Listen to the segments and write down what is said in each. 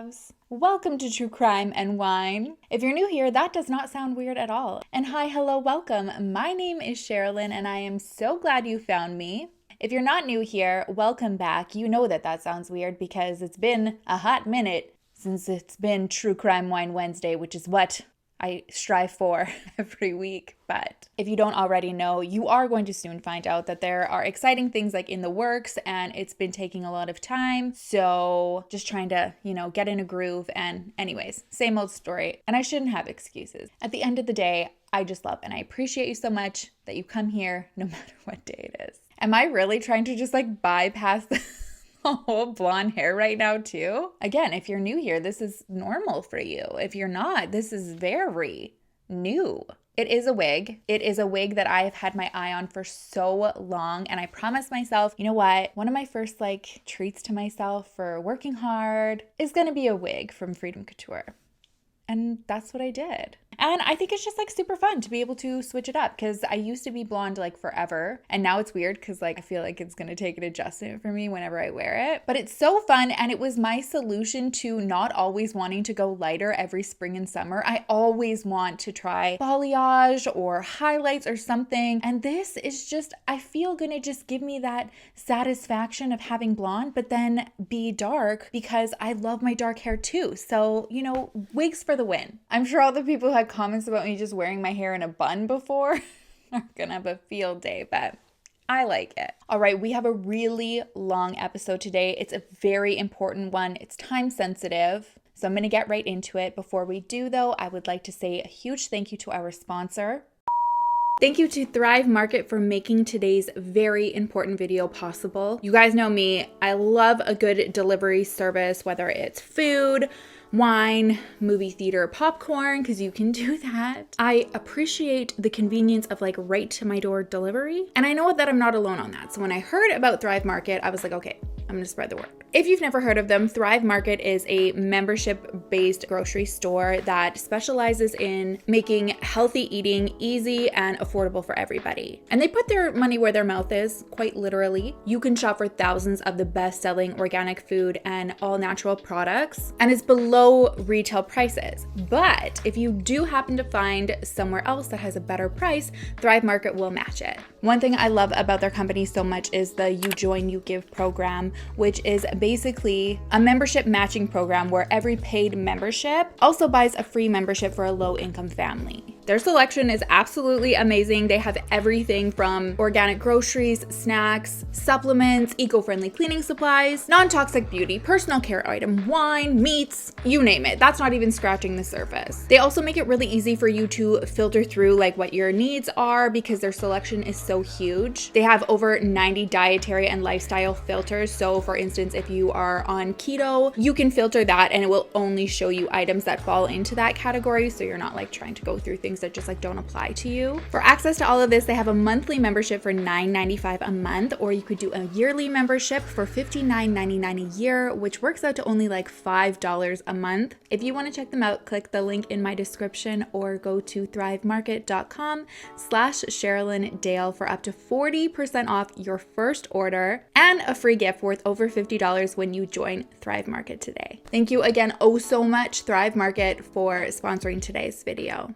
loves. Welcome to True Crime and Wine. If you're new here, that does not sound weird at all. And hi, hello, welcome. My name is Sherrilyn and I am so glad you found me. If you're not new here, welcome back. You know that sounds weird because it's been a hot minute since it's been True Crime Wine Wednesday, which is what I strive for every week. But if you don't already know, you are going to soon find out that there are exciting things like in the works and it's been taking a lot of time. So just trying to, get in a groove. And anyways, same old story. And I shouldn't have excuses. At the end of the day, I just love and I appreciate you so much that you come here no matter what day it is. Am I really trying to just bypass the whole blonde hair right now too? Again, if you're new here, this is normal for you. If you're not, this is very new. It is a wig. It is a wig that I have had my eye on for so long. And I promised myself, you know what? One of my first treats to myself for working hard is going to be a wig from Freedom Couture. And that's what I did. And I think it's just super fun to be able to switch it up because I used to be blonde forever. And now it's weird because I feel like it's going to take an adjustment for me whenever I wear it. But it's so fun. And it was my solution to not always wanting to go lighter every spring and summer. I always want to try balayage or highlights or something. And this is just, I feel going to just give me that satisfaction of having blonde, but then be dark because I love my dark hair too. So, wigs for the win. I'm sure all the people who had comments about me just wearing my hair in a bun before are gonna have a field day, but I like it. All right, we have a really long episode today. It's a very important one. It's time sensitive. So I'm gonna get right into it. Before we do though, I would like to say a huge thank you to our sponsor. Thank you to Thrive Market for making today's very important video possible. You guys know me, I love a good delivery service, whether it's food, wine, movie theater, popcorn, because you can do that. I appreciate the convenience of right to my door delivery. And I know that I'm not alone on that. So when I heard about Thrive Market, I was like, okay, I'm gonna spread the word. If you've never heard of them, Thrive Market is a membership-based grocery store that specializes in making healthy eating easy and affordable for everybody. And they put their money where their mouth is, quite literally. You can shop for thousands of the best-selling organic food and all-natural products, and it's below retail prices. But if you do happen to find somewhere else that has a better price, Thrive Market will match it. One thing I love about their company so much is the You Join, You Give program, which is basically a membership matching program where every paid membership also buys a free membership for a low-income family. Their selection is absolutely amazing. They have everything from organic groceries, snacks, supplements, eco-friendly cleaning supplies, non-toxic beauty, personal care item, wine, meats, you name it. That's not even scratching the surface. They also make it really easy for you to filter through what your needs are because their selection is so huge. They have over 90 dietary and lifestyle filters. So for instance, if you are on keto, you can filter that and it will only show you items that fall into that category. So you're not trying to go through things that just don't apply to you. For access to all of this, they have a monthly membership for $9.95 a month, or you could do a yearly membership for $59.99 a year, which works out to only $5 a month. If you want to check them out, click the link in my description or go to thrivemarket.com/SherilynDale for up to 40% off your first order and a free gift worth over $50 when you join Thrive Market today. Thank you again so much, Thrive Market, for sponsoring today's video.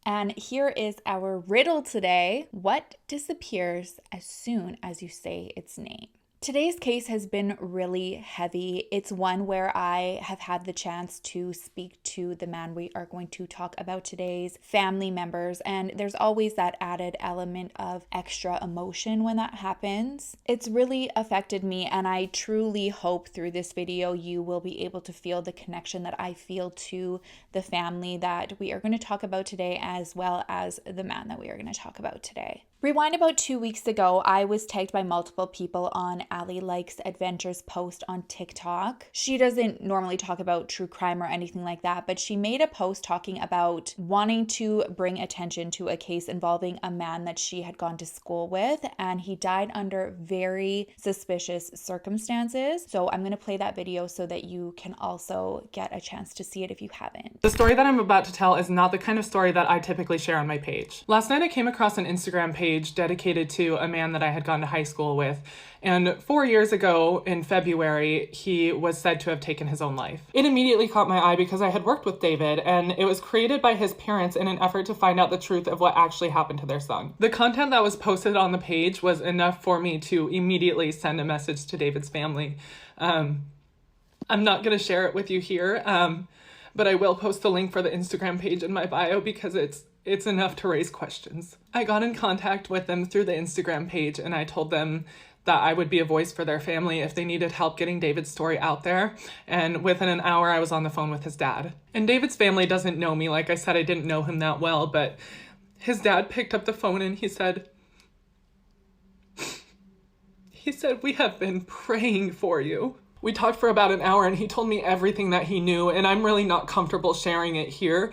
And here is our riddle today. What disappears as soon as you say its name? Today's case has been really heavy. It's one where I have had the chance to speak to the man we are going to talk about today's family members, and there's always that added element of extra emotion when that happens. It's really affected me, and I truly hope through this video you will be able to feel the connection that I feel to the family that we are going to talk about today, as well as the man that we are going to talk about today. Rewind about 2 weeks ago, I was tagged by multiple people on Ali Likes Adventures post on TikTok. She doesn't normally talk about true crime or anything like that, but she made a post talking about wanting to bring attention to a case involving a man that she had gone to school with, and he died under very suspicious circumstances. So I'm going to play that video so that you can also get a chance to see it if you haven't. The story that I'm about to tell is not the kind of story that I typically share on my page. Last night I came across an Instagram page dedicated to a man that I had gone to high school with, and And 4 years ago in February, he was said to have taken his own life. It immediately caught my eye because I had worked with David, and it was created by his parents in an effort to find out the truth of what actually happened to their son. The content that was posted on the page was enough for me to immediately send a message to David's family. I'm not going to share it with you here, but I will post the link for the Instagram page in my bio because it's enough to raise questions. I got in contact with them through the Instagram page, and I told them that I would be a voice for their family if they needed help getting David's story out there. And within an hour, I was on the phone with his dad. And David's family doesn't know me. Like I said, I didn't know him that well, but his dad picked up the phone and he said, "We have been praying for you." We talked for about an hour and he told me everything that he knew, and I'm really not comfortable sharing it here.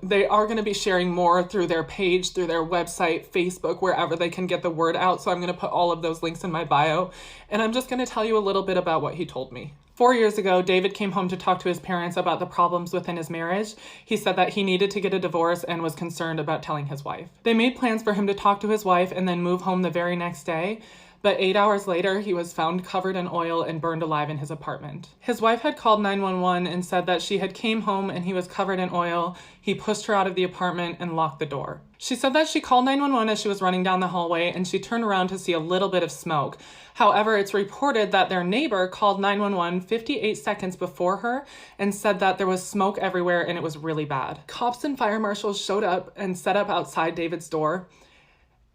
They are going to be sharing more through their page, through their website, Facebook, wherever they can get the word out. So I'm going to put all of those links in my bio, and I'm just going to tell you a little bit about what he told me. 4 years ago, David came home to talk to his parents about the problems within his marriage. He said that he needed to get a divorce and was concerned about telling his wife. They made plans for him to talk to his wife and then move home the very next day. But 8 hours later, he was found covered in oil and burned alive in his apartment. His wife had called 911 and said that she had came home and he was covered in oil. He pushed her out of the apartment and locked the door. She said that she called 911 as she was running down the hallway and she turned around to see a little bit of smoke. However, it's reported that their neighbor called 911 58 seconds before her and said that there was smoke everywhere and it was really bad. Cops and fire marshals showed up and set up outside David's door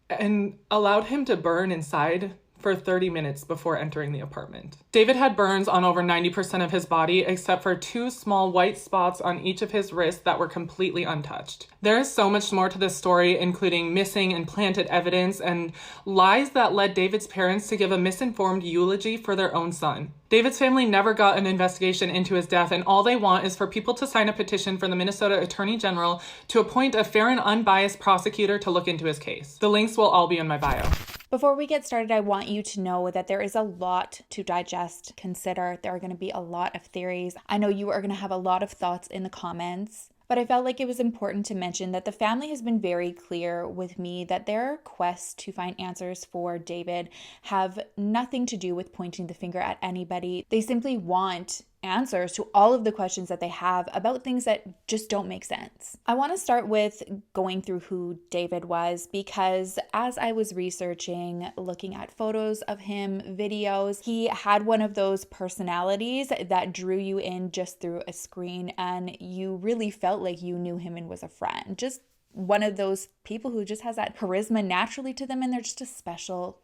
and allowed him to burn inside for 30 minutes before entering the apartment. David had burns on over 90% of his body, except for 2 small white spots on each of his wrists that were completely untouched. There is so much more to this story, including missing and planted evidence and lies that led David's parents to give a misinformed eulogy for their own son. David's family never got an investigation into his death, and all they want is for people to sign a petition for the Minnesota Attorney General to appoint a fair and unbiased prosecutor to look into his case. The links will all be in my bio. Before we get started, I want you to know that there is a lot to digest, consider. There are going to be a lot of theories. I know you are going to have a lot of thoughts in the comments, but I felt like it was important to mention that the family has been very clear with me that their quest to find answers for David have nothing to do with pointing the finger at anybody. They simply want answers to all of the questions that they have about things that just don't make sense. I want to start with going through who David was, because as I was researching, looking at photos of him, videos, he had one of those personalities that drew you in just through a screen and you really felt like you knew him and was a friend. Just one of those people who just has that charisma naturally to them, and they're just a special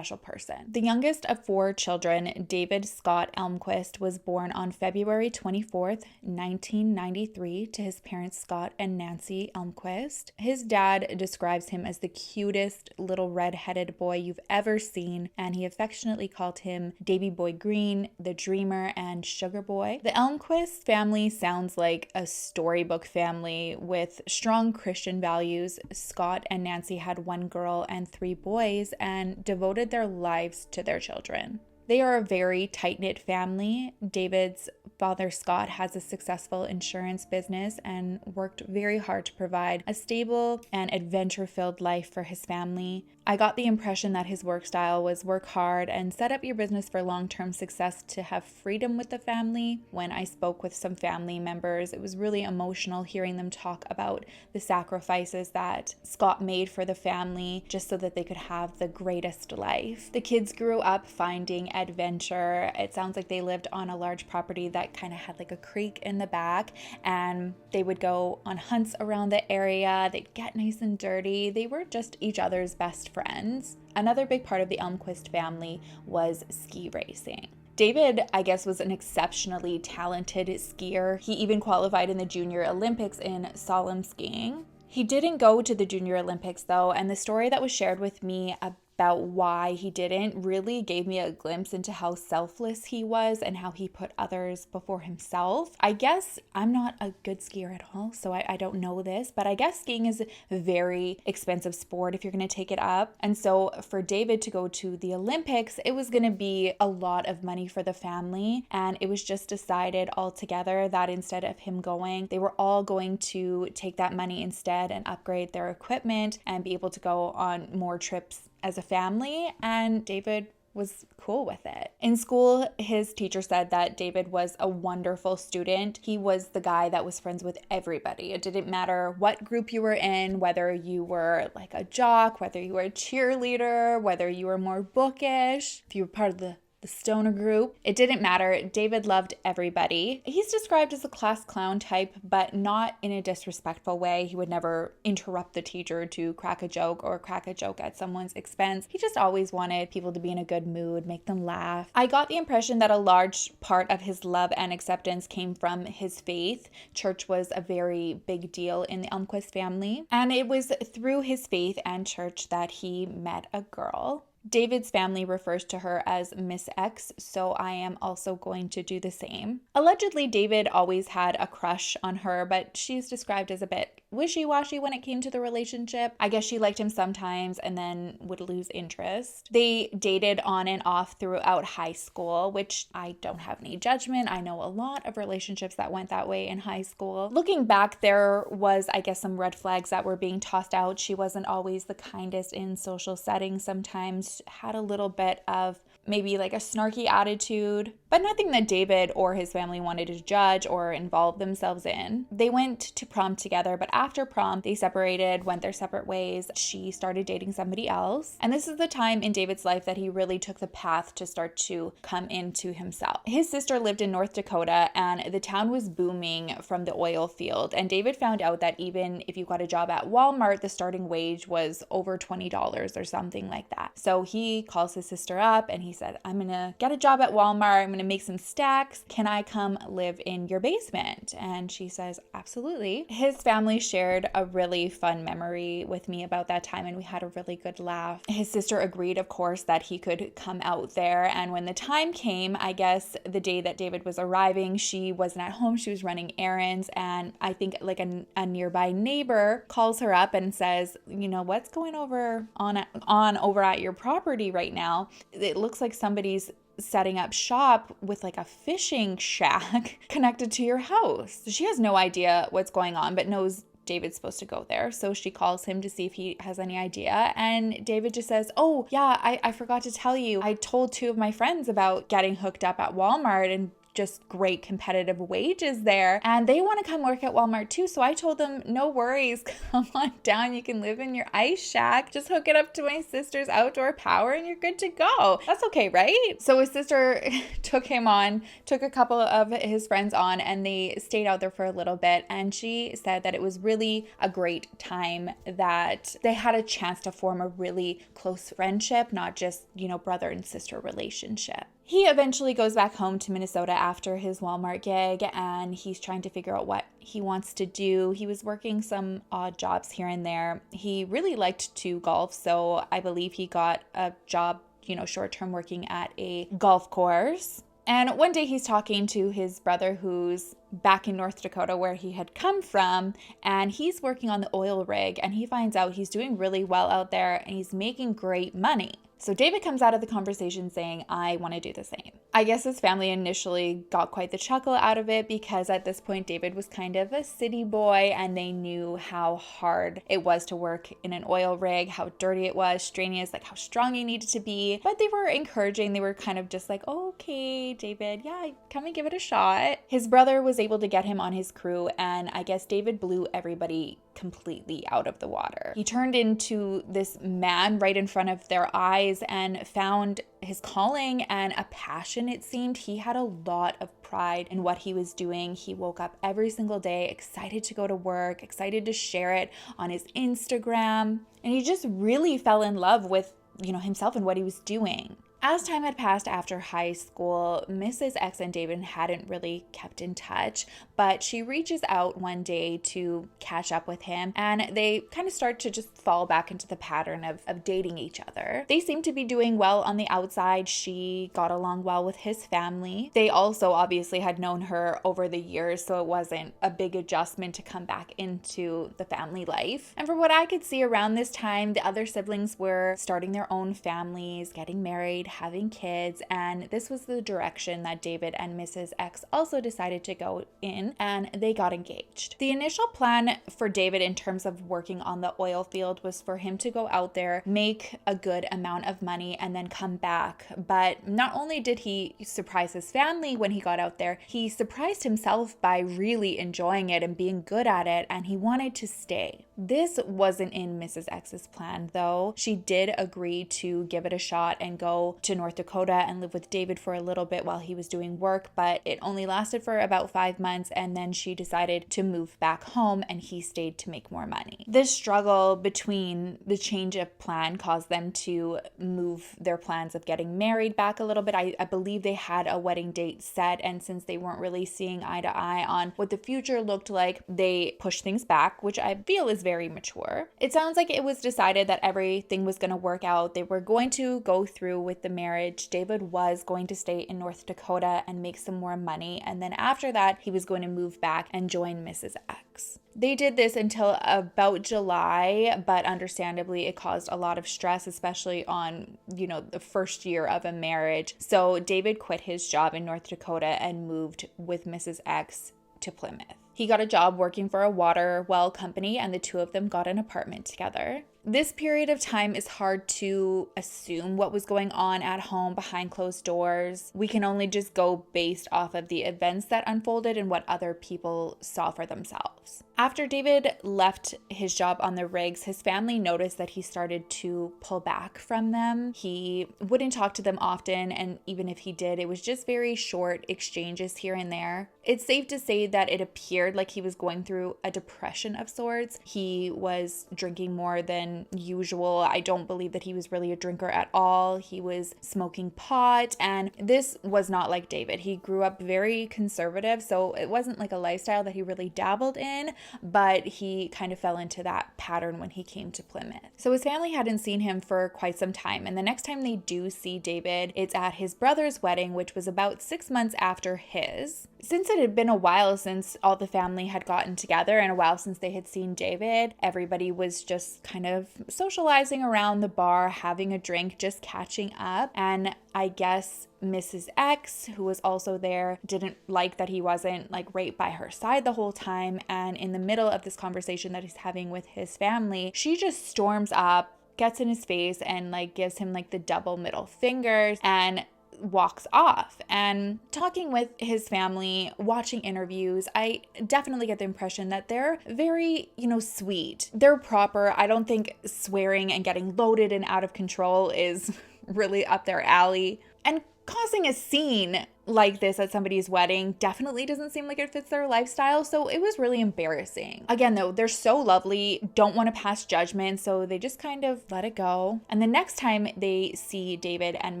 person. The youngest of 4 children, David Scott Elmquist, was born on February 24th, 1993 to his parents Scott and Nancy Elmquist. His dad describes him as the cutest little red-headed boy you've ever seen, and he affectionately called him Davy Boy Green, the Dreamer, and Sugar Boy. The Elmquist family sounds like a storybook family with strong Christian values. Scott and Nancy had 1 girl and 3 boys and devoted their lives to their children. They are a very tight-knit family. David's father, Scott, has a successful insurance business and worked very hard to provide a stable and adventure-filled life for his family. I got the impression that his work style was work hard and set up your business for long-term success to have freedom with the family. When I spoke with some family members, it was really emotional hearing them talk about the sacrifices that Scott made for the family just so that they could have the greatest life. The kids grew up finding adventure. It sounds like they lived on a large property that kind of had like a creek in the back, and they would go on hunts around the area. They'd get nice and dirty. They were just each other's best friends. Another big part of the Elmquist family was ski racing. David, I guess, was an exceptionally talented skier. He even qualified in the Junior Olympics in slalom skiing. He didn't go to the Junior Olympics though, and the story that was shared with me about why he didn't really gave me a glimpse into how selfless he was and how he put others before himself. I guess I'm not a good skier at all, so I don't know this, but I guess skiing is a very expensive sport if you're going to take it up. And so for David to go to the Olympics, it was going to be a lot of money for the family, and it was just decided all together that instead of him going, they were all going to take that money instead and upgrade their equipment and be able to go on more trips as a family. And David was cool with it. In school, his teacher said that David was a wonderful student. He was the guy that was friends with everybody. It didn't matter what group you were in, whether you were like a jock, whether you were a cheerleader, whether you were more bookish, if you were part of the stoner group. It didn't matter. David loved everybody. He's described as a class clown type, but not in a disrespectful way. He would never interrupt the teacher to crack a joke or crack a joke at someone's expense. He just always wanted people to be in a good mood, make them laugh. I got the impression that a large part of his love and acceptance came from his faith. Church was a very big deal in the Elmquist family, and it was through his faith and church that he met a girl. David's family refers to her as Miss X, so I am also going to do the same. Allegedly, David always had a crush on her, but she's described as a bit wishy-washy when it came to the relationship. I guess she liked him sometimes and then would lose interest. They dated on and off throughout high school, which I don't have any judgment. I know a lot of relationships that went that way in high school. Looking back, there was, I guess, some red flags that were being tossed out. She wasn't always the kindest in social settings. Sometimes had a little bit of maybe like a snarky attitude, but nothing that David or his family wanted to judge or involve themselves in. They went to prom together, but after prom, they separated, went their separate ways. She started dating somebody else. And this is the time in David's life that he really took the path to start to come into himself. His sister lived in North Dakota, and the town was booming from the oil field. And David found out that even if you got a job at Walmart, the starting wage was over $20 or something like that. So he calls his sister up and he said, I'm gonna get a job at Walmart. I'm gonna make some stacks. Can I come live in your basement? And she says, absolutely. His family shared a really fun memory with me about that time, and we had a really good laugh. His sister agreed, of course, that he could come out there. And when the time came, I guess the day that David was arriving, she wasn't at home. She was running errands. And I think like a nearby neighbor calls her up and says, you know, what's going on over at your property right now? It looks like somebody's setting up shop with like a fishing shack connected to your house. She has no idea what's going on, but knows David's supposed to go there. So she calls him to see if he has any idea. And David just says, oh yeah, I forgot to tell you. I told 2 of my friends about getting hooked up at Walmart and just great competitive wages there, and they want to come work at Walmart too. So I told them, no worries, come on down, you can live in your ice shack, just hook it up to my sister's outdoor power and you're good to go. That's okay, right? So his sister took a couple of his friends on, and they stayed out there for a little bit, and she said that it was really a great time, that they had a chance to form a really close friendship, not just, you know, brother and sister relationship. He eventually goes back home to Minnesota after his Walmart gig, and he's trying to figure out what he wants to do. He was working some odd jobs here and there. He really liked to golf, so I believe he got a job, you know, short-term working at a golf course. And one day he's talking to his brother who's back in North Dakota where he had come from, and he's working on the oil rig, and he finds out he's doing really well out there and he's making great money. So David comes out of the conversation saying, I want to do the same. I guess his family initially got quite the chuckle out of it, because at this point David was kind of a city boy, and they knew how hard it was to work in an oil rig, how dirty it was, strenuous, like how strong you needed to be. But they were encouraging. They were kind of just like, oh, okay, David, yeah, come and give it a shot. His brother was able to get him on his crew, and I guess David blew everybody completely out of the water. He turned into this man right in front of their eyes and found his calling and a passion, it seemed. He had a lot of pride in what he was doing. He woke up every single day excited to go to work, excited to share it on his Instagram, and he just really fell in love with, you know, himself and what he was doing. As time had passed after high school, Mrs. X and David hadn't really kept in touch, but she reaches out one day to catch up with him, and they kind of start to just fall back into the pattern of dating each other. They seem to be doing well on the outside. She got along well with his family. They also obviously had known her over the years, so it wasn't a big adjustment to come back into the family life. And from what I could see around this time, the other siblings were starting their own families, getting married, having kids, and this was the direction that David and Mrs. X also decided to go in, and they got engaged. The initial plan for David in terms of working on the oil field was for him to go out there, make a good amount of money, and then come back. But not only did he surprise his family when he got out there, he surprised himself by really enjoying it and being good at it, and he wanted to stay. This wasn't in Mrs. X's plan, though. She did agree to give it a shot and go to North Dakota and live with David for a little bit while he was doing work, but it only lasted for about 5 months, and then she decided to move back home and he stayed to make more money. This struggle between the change of plan caused them to move their plans of getting married back a little bit. I believe they had a wedding date set, and since they weren't really seeing eye to eye on what the future looked like, they pushed things back, which I feel is very mature. It sounds like it was decided that everything was going to work out. They were going to go through with the marriage. David was going to stay in North Dakota and make some more money, and then after that, he was going to move back and join Mrs. X. They did this until about July, but understandably it caused a lot of stress, especially on, the first year of a marriage. So David quit his job in North Dakota and moved with Mrs. X to Plymouth. He got a job working for a water well company, and the two of them got an apartment together. This period of time is hard to assume what was going on at home behind closed doors. We can only just go based off of the events that unfolded and what other people saw for themselves. After David left his job on the rigs, his family noticed that he started to pull back from them. He wouldn't talk to them often, and even if he did, it was just very short exchanges here and there. It's safe to say that it appeared like he was going through a depression of sorts. He was drinking more than usual. I don't believe that he was really a drinker at all. He was smoking pot, and this was not like David. He grew up very conservative, so it wasn't like a lifestyle that he really dabbled in, but he kind of fell into that pattern when he came to Plymouth. So his family hadn't seen him for quite some time, and the next time they do see David, it's at his brother's wedding, which was about 6 months after his. Since it had been a while since all the family had gotten together and a while since they had seen David, everybody was just kind of socializing around the bar, having a drink, just catching up. And I guess Mrs. X, who was also there, didn't like that he wasn't right by her side the whole time. And in the middle of this conversation that he's having with his family, she just storms up, gets in his face, and gives him the double middle fingers and walks off. And talking with his family, watching interviews, I definitely get the impression that they're very, sweet. They're proper. I don't think swearing and getting loaded and out of control is really up their alley. And causing a scene like this at somebody's wedding definitely doesn't seem like it fits their lifestyle, so it was really embarrassing. Again, though, they're so lovely, don't want to pass judgment, so they just kind of let it go. And the next time they see David and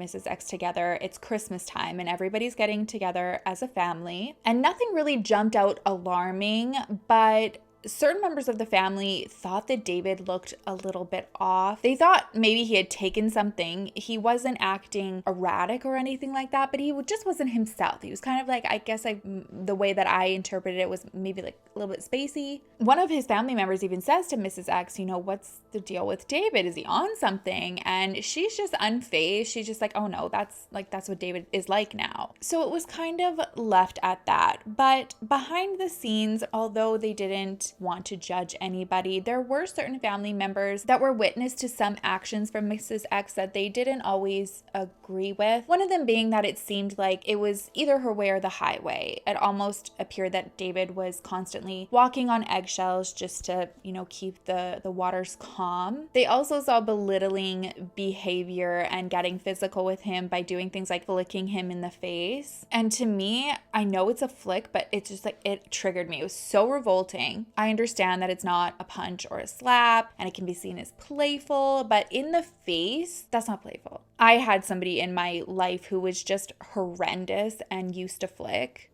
Mrs. X together, it's Christmas time, and everybody's getting together as a family. And nothing really jumped out alarming, but certain members of the family thought that David looked a little bit off. They thought maybe he had taken something. He wasn't acting erratic or anything like that, but he just wasn't himself. He was kind of the way that I interpreted it was maybe a little bit spacey. One of his family members even says to Mrs. X, what's the deal with David? Is he on something? And she's just unfazed. She's just oh no, that's what David is like now. So it was kind of left at that. But behind the scenes, although they didn't want to judge anybody, there were certain family members that were witness to some actions from Mrs. X that they didn't always agree with. One of them being that it seemed like it was either her way or the highway. It almost appeared that David was constantly walking on eggshells just to, keep the waters calm. They also saw belittling behavior and getting physical with him by doing things like flicking him in the face. And to me, I know it's a flick, but it's just it triggered me. It was so revolting. I understand that it's not a punch or a slap and it can be seen as playful, but in the face, that's not playful. I had somebody in my life who was just horrendous and used to flick.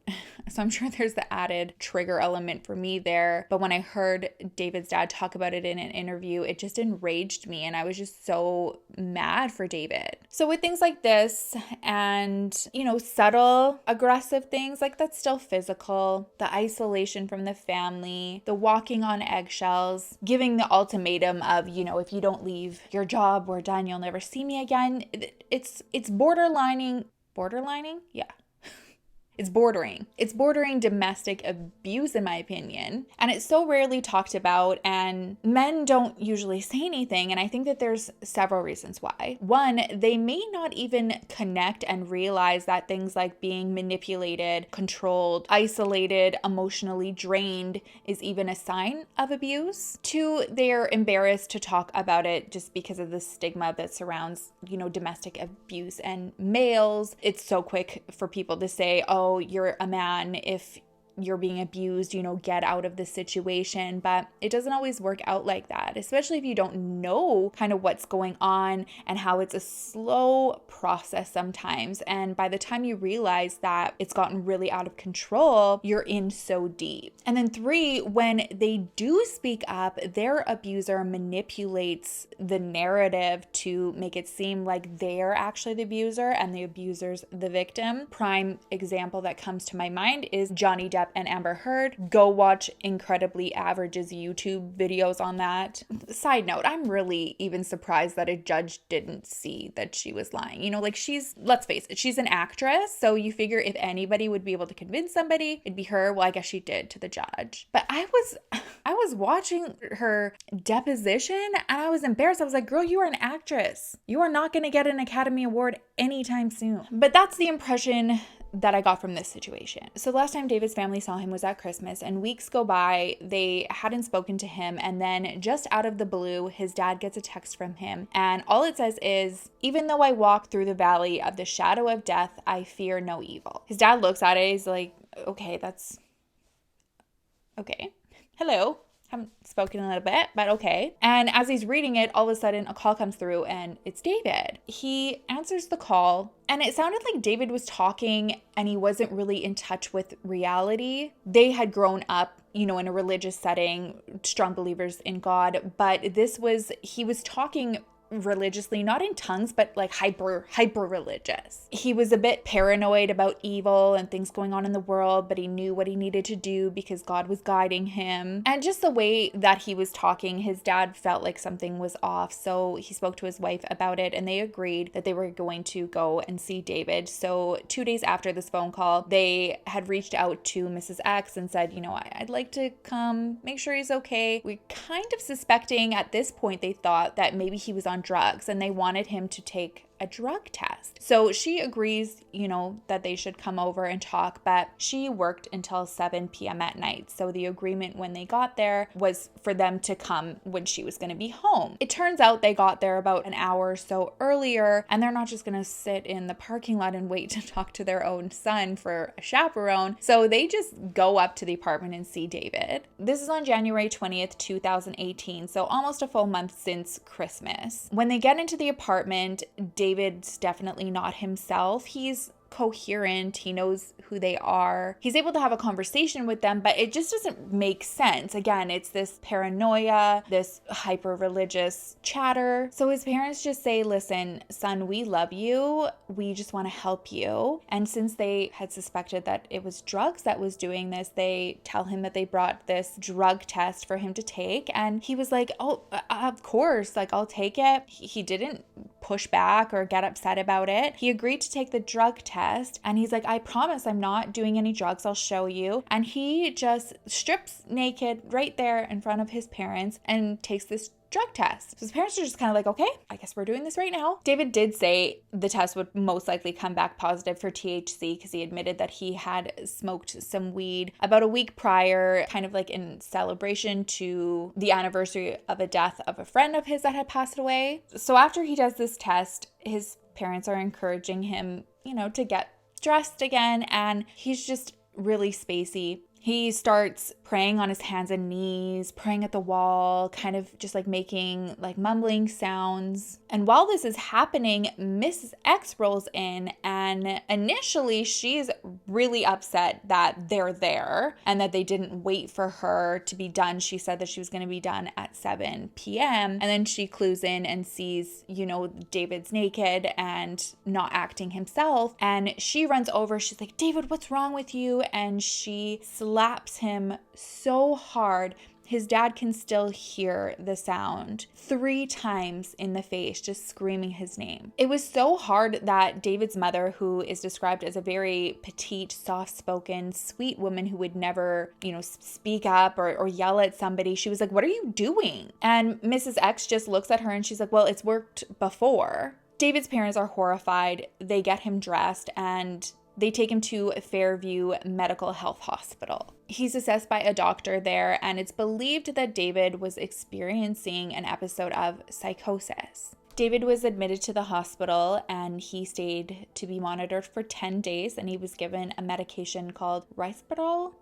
So I'm sure there's the added trigger element for me there. But when I heard David's dad talk about it in an interview, it just enraged me. And I was just so mad for David. So with things like this and, subtle aggressive things, that's still physical. The isolation from the family, the walking on eggshells, giving the ultimatum of, if you don't leave your job, we're done, you'll never see me again. it's borderlining? Yeah. It's bordering domestic abuse, in my opinion. And it's so rarely talked about, and men don't usually say anything. And I think that there's several reasons why. One, they may not even connect and realize that things like being manipulated, controlled, isolated, emotionally drained is even a sign of abuse. Two, they're embarrassed to talk about it just because of the stigma that surrounds, domestic abuse and males. It's so quick for people to say, oh, you're a man if you're being abused, get out of the situation. But it doesn't always work out like that, especially if you don't know kind of what's going on and how it's a slow process sometimes. And by the time you realize that it's gotten really out of control, you're in so deep. And then three, when they do speak up, their abuser manipulates the narrative to make it seem like they're actually the abuser and the abuser's the victim. Prime example that comes to my mind is Johnny Depp and Amber Heard. Go watch Incredibly Average's YouTube videos on that. Side note, I'm really even surprised that a judge didn't see that she was lying. Let's face it, she's an actress. So you figure if anybody would be able to convince somebody, it'd be her. Well, I guess she did to the judge. But I was watching her deposition and I was embarrassed. I was like, girl, you are an actress. You are not going to get an Academy Award anytime soon. But that's the impression that I got from this situation. So last time David's family saw him was at Christmas, and weeks go by, they hadn't spoken to him, and then just out of the blue, his dad gets a text from him, and all it says is, even though I walk through the valley of the shadow of death, I fear no evil. His dad looks at it, he's like, okay, that's okay. Hello. Haven't spoken in a little bit, but okay. And as he's reading it, all of a sudden a call comes through and it's David. He answers the call and it sounded like David was talking and he wasn't really in touch with reality. They had grown up, in a religious setting, strong believers in God, but he was talking religiously, not in tongues, but like hyper religious. He was a bit paranoid about evil and things going on in the world, but he knew what he needed to do because God was guiding him. And just the way that he was talking, his dad felt like something was off. So he spoke to his wife about it and they agreed that they were going to go and see David. So 2 days after this phone call, they had reached out to Mrs. X and said, I'd like to come, make sure he's okay. We're kind of suspecting at this point, they thought that maybe he was on drugs and they wanted him to take a drug test. So she agrees, that they should come over and talk, but she worked until 7 p.m. at night. So the agreement when they got there was for them to come when she was going to be home. It turns out they got there about an hour or so earlier, and they're not just going to sit in the parking lot and wait to talk to their own son for a chaperone. So they just go up to the apartment and see David. This is on January 20th, 2018. So almost a full month since Christmas. When they get into the apartment, David's definitely not himself. He's coherent. He knows who they are. He's able to have a conversation with them, but it just doesn't make sense. Again, it's this paranoia, this hyper religious chatter. So his parents just say, listen, son, we love you. We just want to help you. And since they had suspected that it was drugs that was doing this, they tell him that they brought this drug test for him to take. And he was like, oh, of course, I'll take it. He didn't push back or get upset about it. He agreed to take the drug test and he's like, I promise I'm not doing any drugs. I'll show you. And he just strips naked right there in front of his parents and takes this drug test. So his parents are just kind of like, okay, I guess we're doing this right now. David did say the test would most likely come back positive for THC because he admitted that he had smoked some weed about a week prior, kind of like in celebration to the anniversary of a death of a friend of his that had passed away. So after he does this test, his parents are encouraging him, to get dressed again, and he's just really spacey. He starts praying on his hands and knees, praying at the wall, kind of just making mumbling sounds. And while this is happening, Mrs. X rolls in and initially she's really upset that they're there and that they didn't wait for her to be done. She said that she was going to be done at 7 p.m. And then she clues in and sees, David's naked and not acting himself. And she runs over. She's like, David, what's wrong with you? And she slaps him so hard. his dad can still hear the sound 3 times in the face, just screaming his name. It was so hard that David's mother, who is described as a very petite, soft-spoken, sweet woman who would never, speak up or yell at somebody, she was like, "What are you doing?" And Mrs. X just looks at her and she's like, "Well, it's worked before." David's parents are horrified. They get him dressed and they take him to Fairview Medical Health Hospital. He's assessed by a doctor there, and it's believed that David was experiencing an episode of psychosis. David was admitted to the hospital and he stayed to be monitored for 10 days, and he was given a medication called Risperdal.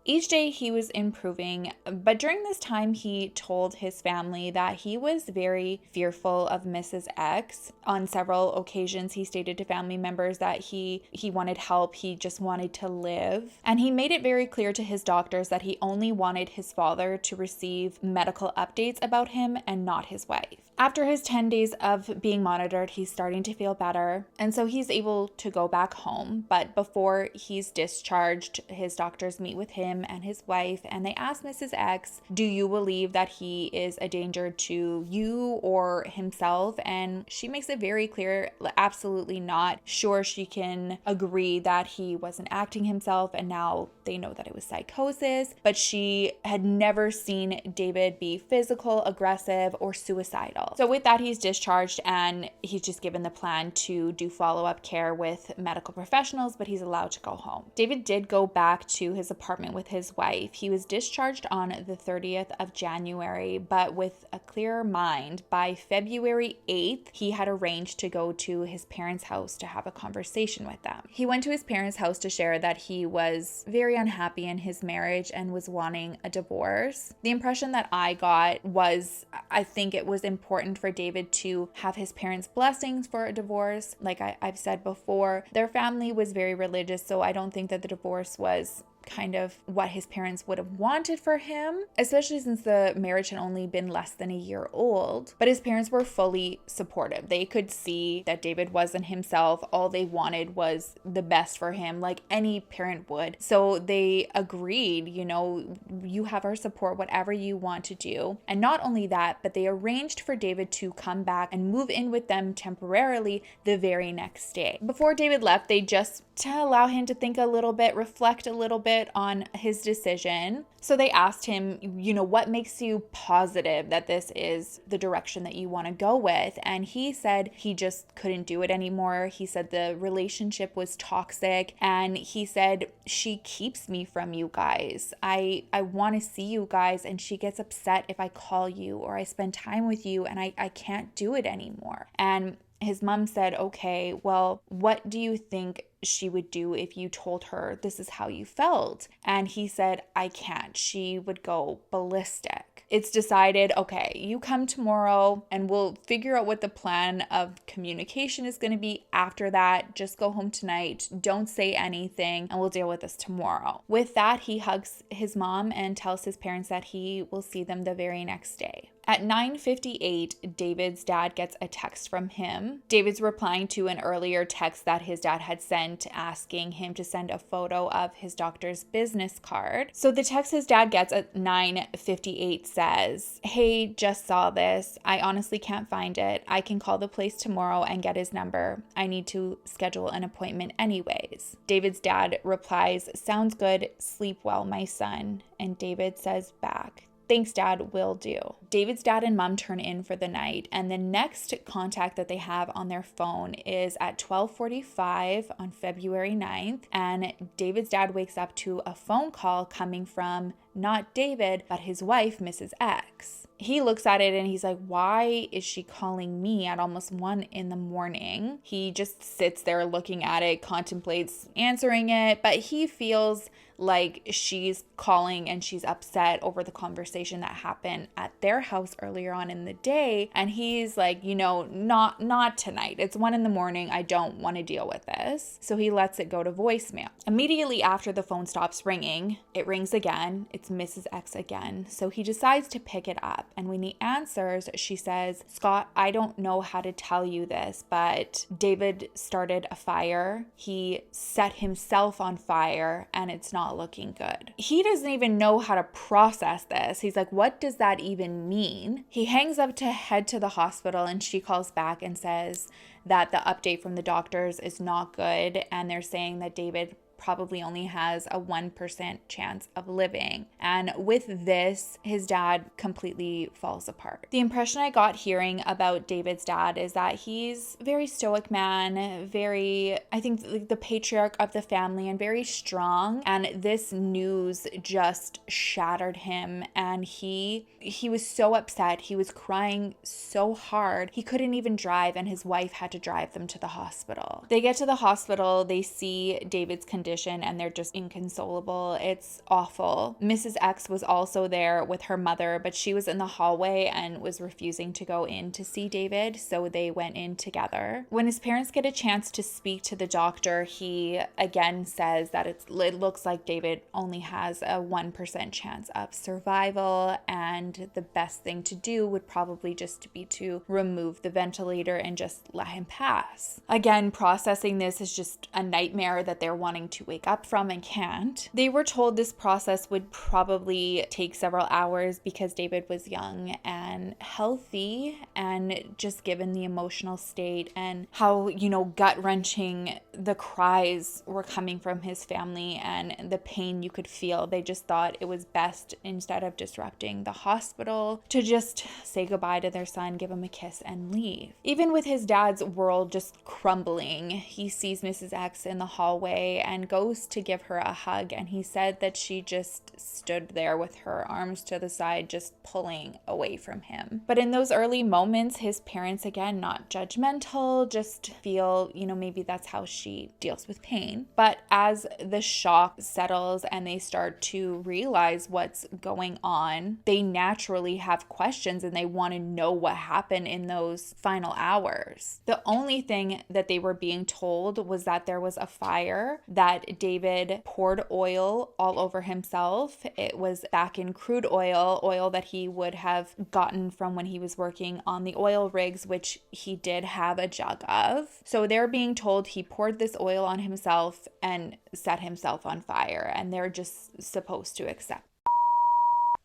Each day he was improving, but during this time he told his family that he was very fearful of Mrs. X. On several occasions he stated to family members that he wanted help, he just wanted to live. And he made it very clear to his doctors that he only wanted his father to receive medical updates about him and not his wife. After his 10 days of being monitored, he's starting to feel better, and so he's able to go back home. But before he's discharged, his doctors meet with him and his wife, and they ask Mrs. X, "Do you believe that he is a danger to you or himself?" And she makes it very clear, absolutely not. Sure, she can agree that he wasn't acting himself, and now they know that it was psychosis, but she had never seen David be physical, aggressive, or suicidal. So with that, he's discharged and he's just given the plan to do follow-up care with medical professionals, but he's allowed to go home. David did go back to his apartment with his wife. He was discharged on the 30th of January, but with a clearer mind. By February 8th, he had arranged to go to his parents' house to have a conversation with them. He went to his parents' house to share that he was very unhappy in his marriage and was wanting a divorce. The impression that I got was, I think it was important for David to have his parents' blessings for a divorce. Like I've said before, their family was very religious, so I don't think that the divorce was kind of what his parents would have wanted for him, especially since the marriage had only been less than a year old. But his parents were fully supportive. They could see that David wasn't himself. All they wanted was the best for him, like any parent would. So they agreed, you have our support, whatever you want to do. And not only that, but they arranged for David to come back and move in with them temporarily the very next day. Before David left, they just to allow him to think a little bit, reflect a little bit on his decision. So they asked him, what makes you positive that this is the direction that you want to go with? And he said he just couldn't do it anymore. He said the relationship was toxic, and he said, "She keeps me from you guys. I want to see you guys, and she gets upset if I call you or I spend time with you, and I can't do it anymore." And his mom said, "Okay, well, what do you think she would do if you told her this is how you felt?" And he said, "I can't. She would go ballistic." It's decided, okay, you come tomorrow and we'll figure out what the plan of communication is going to be after that. Just go home tonight. Don't say anything and we'll deal with this tomorrow. With that, he hugs his mom and tells his parents that he will see them the very next day. At 9:58, David's dad gets a text from him. David's replying to an earlier text that his dad had sent asking him to send a photo of his doctor's business card. So the text his dad gets at 9:58 says, "Hey, just saw this. I honestly can't find it. I can call the place tomorrow and get his number. I need to schedule an appointment anyways." David's dad replies, "Sounds good. Sleep well, my son." And David says back, "Thanks, Dad, will do." David's dad and mom turn in for the night, and the next contact that they have on their phone is at 12:45 on February 9th, and David's dad wakes up to a phone call coming from not David, but his wife, Mrs. X. He looks at it and he's like, "Why is she calling me at almost 1 a.m? He just sits there looking at it, contemplates answering it, but he feels like she's calling and she's upset over the conversation that happened at their house earlier on in the day. And he's like, not tonight. It's 1 a.m. I don't want to deal with this. So he lets it go to voicemail. Immediately after the phone stops ringing, it rings again. It's it's Mrs. X again. So he decides to pick it up. And when he answers, she says, Scott, I don't know how to tell you this, but David started a fire. He set himself on fire and it's not looking good. He doesn't even know how to process this. He's like, what does that even mean? He hangs up to head to the hospital and she calls back and says that the update from the doctors is not good and they're saying that David probably only has a 1% chance of living. And with this, his dad completely falls apart. The impression I got hearing about David's dad is that he's a very stoic man, very, I think, the patriarch of the family and very strong. And this news just shattered him. And he was so upset. He was crying so hard. He couldn't even drive and his wife had to drive them to the hospital. They get to the hospital, they see David's condition and they're just inconsolable. It's awful. Mrs. X was also there with her mother, but she was in the hallway and was refusing to go in to see David, so they went in together. When his parents get a chance to speak to the doctor, he again says that it looks like David only has a 1% chance of survival, and the best thing to do would probably just be to remove the ventilator and just let him pass. Again, processing this is just a nightmare that they're wanting to wake up from and can't. They were told this process would probably take several hours because David was young and healthy, and just given the emotional state and how, gut-wrenching the cries were coming from his family and the pain you could feel, they just thought it was best, instead of disrupting the hospital, to just say goodbye to their son, give him a kiss and leave. Even with his dad's world just crumbling, he sees Mrs. X in the hallway and goes to give her a hug, and he said that she just stood there with her arms to the side, just pulling away from him. But in those early moments, his parents, again, not judgmental, just feel, maybe that's how she deals with pain. But as the shock settles and they start to realize what's going on, they naturally have questions and they want to know what happened in those final hours. The only thing that they were being told was that there was a fire, that David poured oil all over himself. It was back in crude oil that he would have gotten from when he was working on the oil rigs, which he did have a jug of. So they're being told he poured this oil on himself and set himself on fire, and they're just supposed to accept.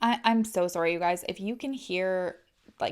I'm so sorry, you guys. If you can hear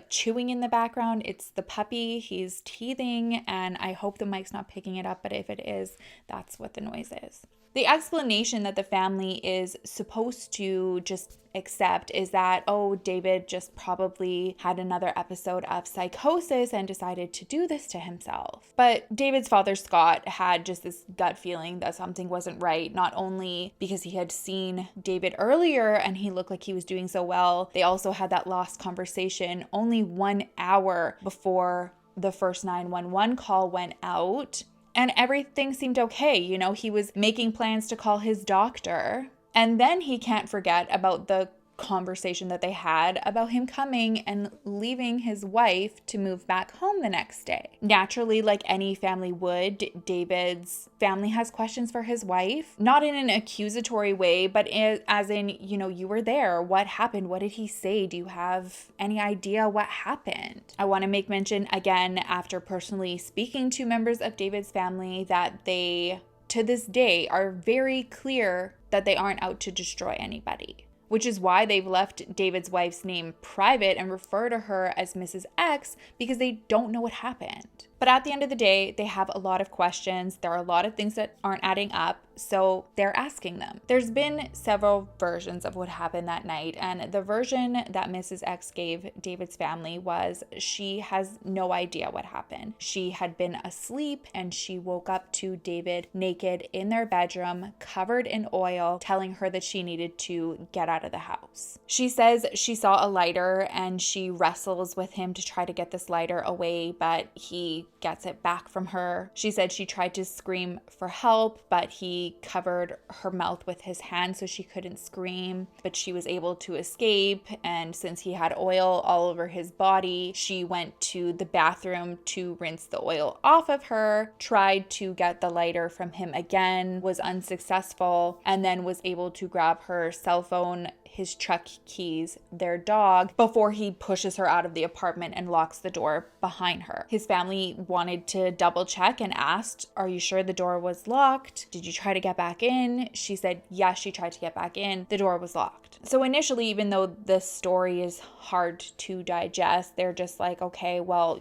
chewing in the background, it's the puppy. He's teething, and I hope the mic's not picking it up, but if it is, that's what the noise is. The explanation that the family is supposed to just accept is that, David just probably had another episode of psychosis and decided to do this to himself. But David's father, Scott, had just this gut feeling that something wasn't right, not only because he had seen David earlier and he looked like he was doing so well, they also had that lost conversation only 1 hour before the first 911 call went out. And everything seemed okay. He was making plans to call his doctor. And then he can't forget about the conversation that they had about him coming and leaving his wife to move back home the next day. Naturally, like any family would, David's family has questions for his wife, not in an accusatory way, but as in, you were there. What happened? What did he say? Do you have any idea what happened? I want to make mention again, after personally speaking to members of David's family, that they, to this day, are very clear that they aren't out to destroy anybody, which is why they've left David's wife's name private and refer to her as Mrs. X, because they don't know what happened. But at the end of the day, they have a lot of questions. There are a lot of things that aren't adding up, so they're asking them. There's been several versions of what happened that night, and the version that Mrs. X gave David's family was she has no idea what happened. She had been asleep and she woke up to David naked in their bedroom, covered in oil, telling her that she needed to get out of the house. She says she saw a lighter and she wrestles with him to try to get this lighter away, but he gets it back from her. She said she tried to scream for help, but he covered her mouth with his hand so she couldn't scream, but she was able to escape. And since he had oil all over his body, she went to the bathroom to rinse the oil off of her, tried to get the lighter from him again, was unsuccessful, and then was able to grab her cell phone, his truck keys, their dog, before he pushes her out of the apartment and locks the door behind her. His family wanted to double check and asked, "Are you sure the door was locked? Did you try to get back in?" She said, yes, she tried to get back in. The door was locked. So initially, even though the story is hard to digest, they're just like, okay, well,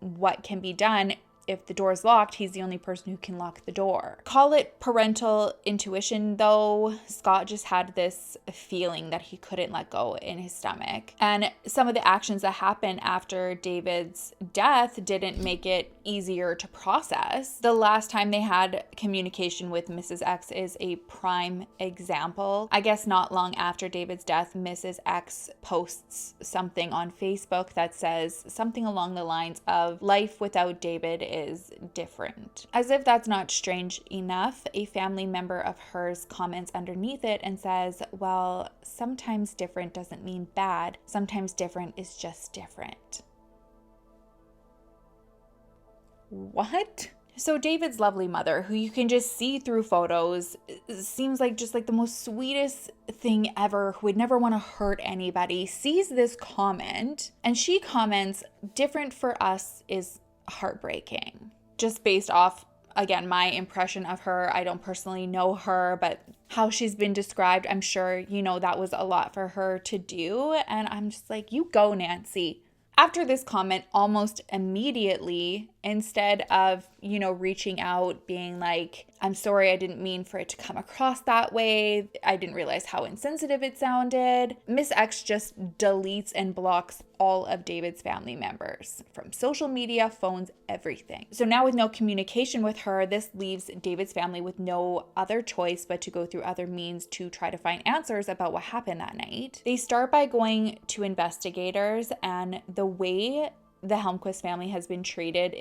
what can be done? If the door is locked, he's the only person who can lock the door. Call it parental intuition, though. Scott just had this feeling that he couldn't let go in his stomach. And some of the actions that happened after David's death didn't make it easier to process. The last time they had communication with Mrs. X is a prime example. I guess not long after David's death, Mrs. X posts something on Facebook that says something along the lines of, "Life without David is different." As if that's not strange enough, a family member of hers comments underneath it and says, "Well, sometimes different doesn't mean bad. Sometimes different is just different." What? So David's lovely mother, who you can just see through photos, seems like just like the most sweetest thing ever, who would never want to hurt anybody, sees this comment and she comments, "Different for us is heartbreaking." Just based off, again, my impression of her. I don't personally know her, but how she's been described, I'm sure, that was a lot for her to do. And I'm just like, you go, Nancy. After this comment, almost immediately, instead of, reaching out, being like, "I'm sorry, I didn't mean for it to come across that way. I didn't realize how insensitive it sounded," Miss X just deletes and blocks all of David's family members from social media, phones, everything. So now with no communication with her, this leaves David's family with no other choice but to go through other means to try to find answers about what happened that night. They start by going to investigators, and the way the Elmquist family has been treated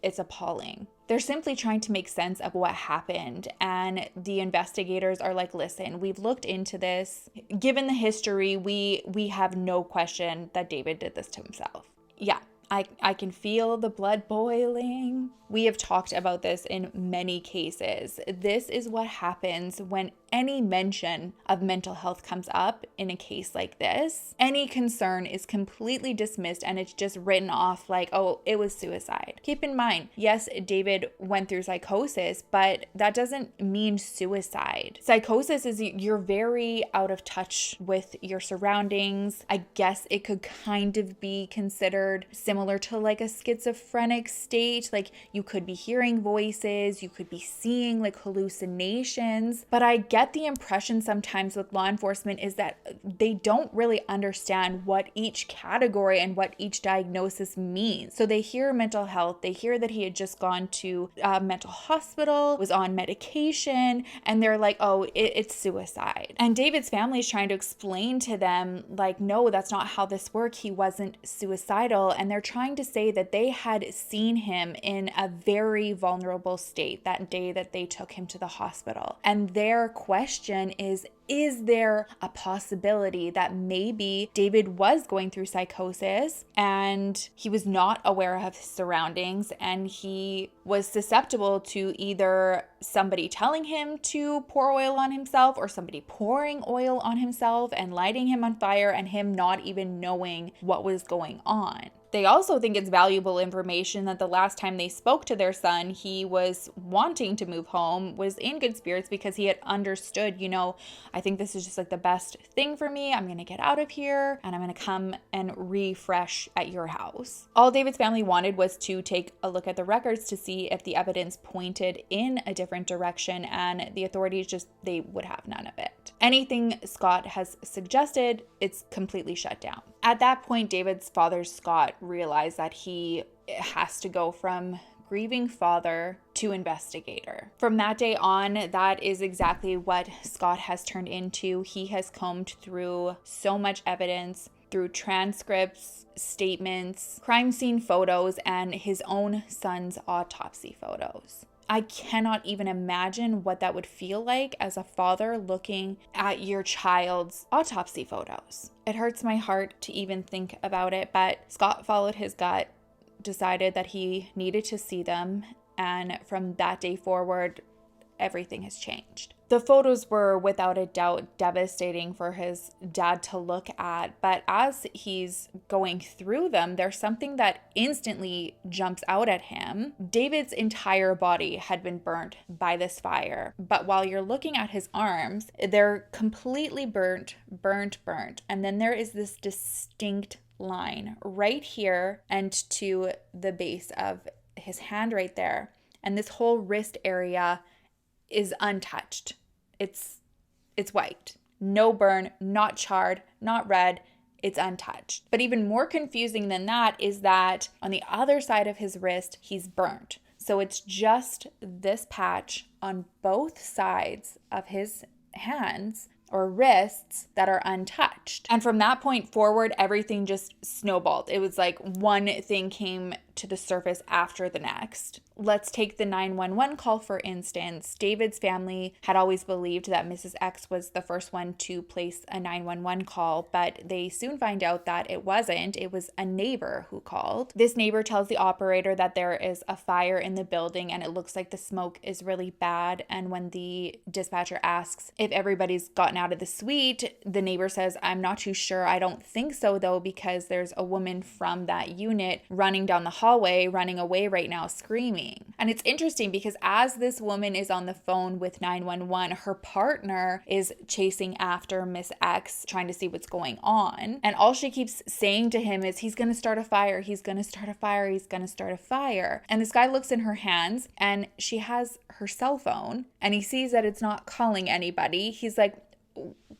it's appalling. They're simply trying to make sense of what happened, and the investigators are like, "Listen, we've looked into this. Given the history, we have no question that David did this to himself." Yeah, I can feel the blood boiling. We have talked about this in many cases. This is what happens when any mention of mental health comes up in a case like this. Any concern is completely dismissed and it's just written off like, oh, it was suicide. Keep in mind, yes, David went through psychosis, but that doesn't mean suicide. Psychosis is you're very out of touch with your surroundings. I guess it could kind of be considered similar to like a schizophrenic state. Like you could be hearing voices, you could be seeing like hallucinations, but I get the impression sometimes with law enforcement is that they don't really understand what each category and what each diagnosis means. So they hear mental health, they hear that he had just gone to a mental hospital, was on medication, and they're like, oh, it's suicide. And David's family is trying to explain to them like, no, that's not how this works. He wasn't suicidal. And they're trying to say that they had seen him in a very vulnerable state that day that they took him to the hospital. And their question is there a possibility that maybe David was going through psychosis and he was not aware of his surroundings and he was susceptible to either somebody telling him to pour oil on himself or somebody pouring oil on himself and lighting him on fire and him not even knowing what was going on? They also think it's valuable information that the last time they spoke to their son, he was wanting to move home, was in good spirits because he had understood, I think this is just like the best thing for me. I'm going to get out of here and I'm going to come and refresh at your house. All David's family wanted was to take a look at the records to see if the evidence pointed in a different direction, and the authorities they would have none of it. Anything Scott has suggested, it's completely shut down. At that point, David's father, Scott, realized that he has to go from grieving father to investigator. From that day on, that is exactly what Scott has turned into. He has combed through so much evidence, through transcripts, statements, crime scene photos, and his own son's autopsy photos. I cannot even imagine what that would feel like as a father looking at your child's autopsy photos. It hurts my heart to even think about it, but Scott followed his gut, decided that he needed to see them, and from that day forward, everything has changed. The photos were without a doubt devastating for his dad to look at, but as he's going through them, there's something that instantly jumps out at him. David's entire body had been burnt by this fire, but while you're looking at his arms, they're completely burnt. And then there is this distinct line right here and to the base of his hand right there. And this whole wrist area is untouched. It's white. No burn, not charred, not red. It's untouched. But even more confusing than that is that on the other side of his wrist, he's burnt. So it's just this patch on both sides of his hands or wrists that are untouched. And from that point forward, everything just snowballed. It was like one thing came to the surface after the next. Let's take the 911 call, for instance. David's family had always believed that Mrs. X was the first one to place a 911 call, but they soon find out that it wasn't. It was a neighbor who called. This neighbor tells the operator that there is a fire in the building and it looks like the smoke is really bad. And when the dispatcher asks if everybody's gotten out of the suite, the neighbor says, "I'm not too sure. I don't think so though, because there's a woman from that unit running down the hallway, running away right now, screaming." And it's interesting because as this woman is on the phone with 911, her partner is chasing after Miss X, trying to see what's going on. And all she keeps saying to him is, "He's going to start a fire. He's going to start a fire. He's going to start a fire." And this guy looks in her hands and she has her cell phone and he sees that it's not calling anybody. He's like,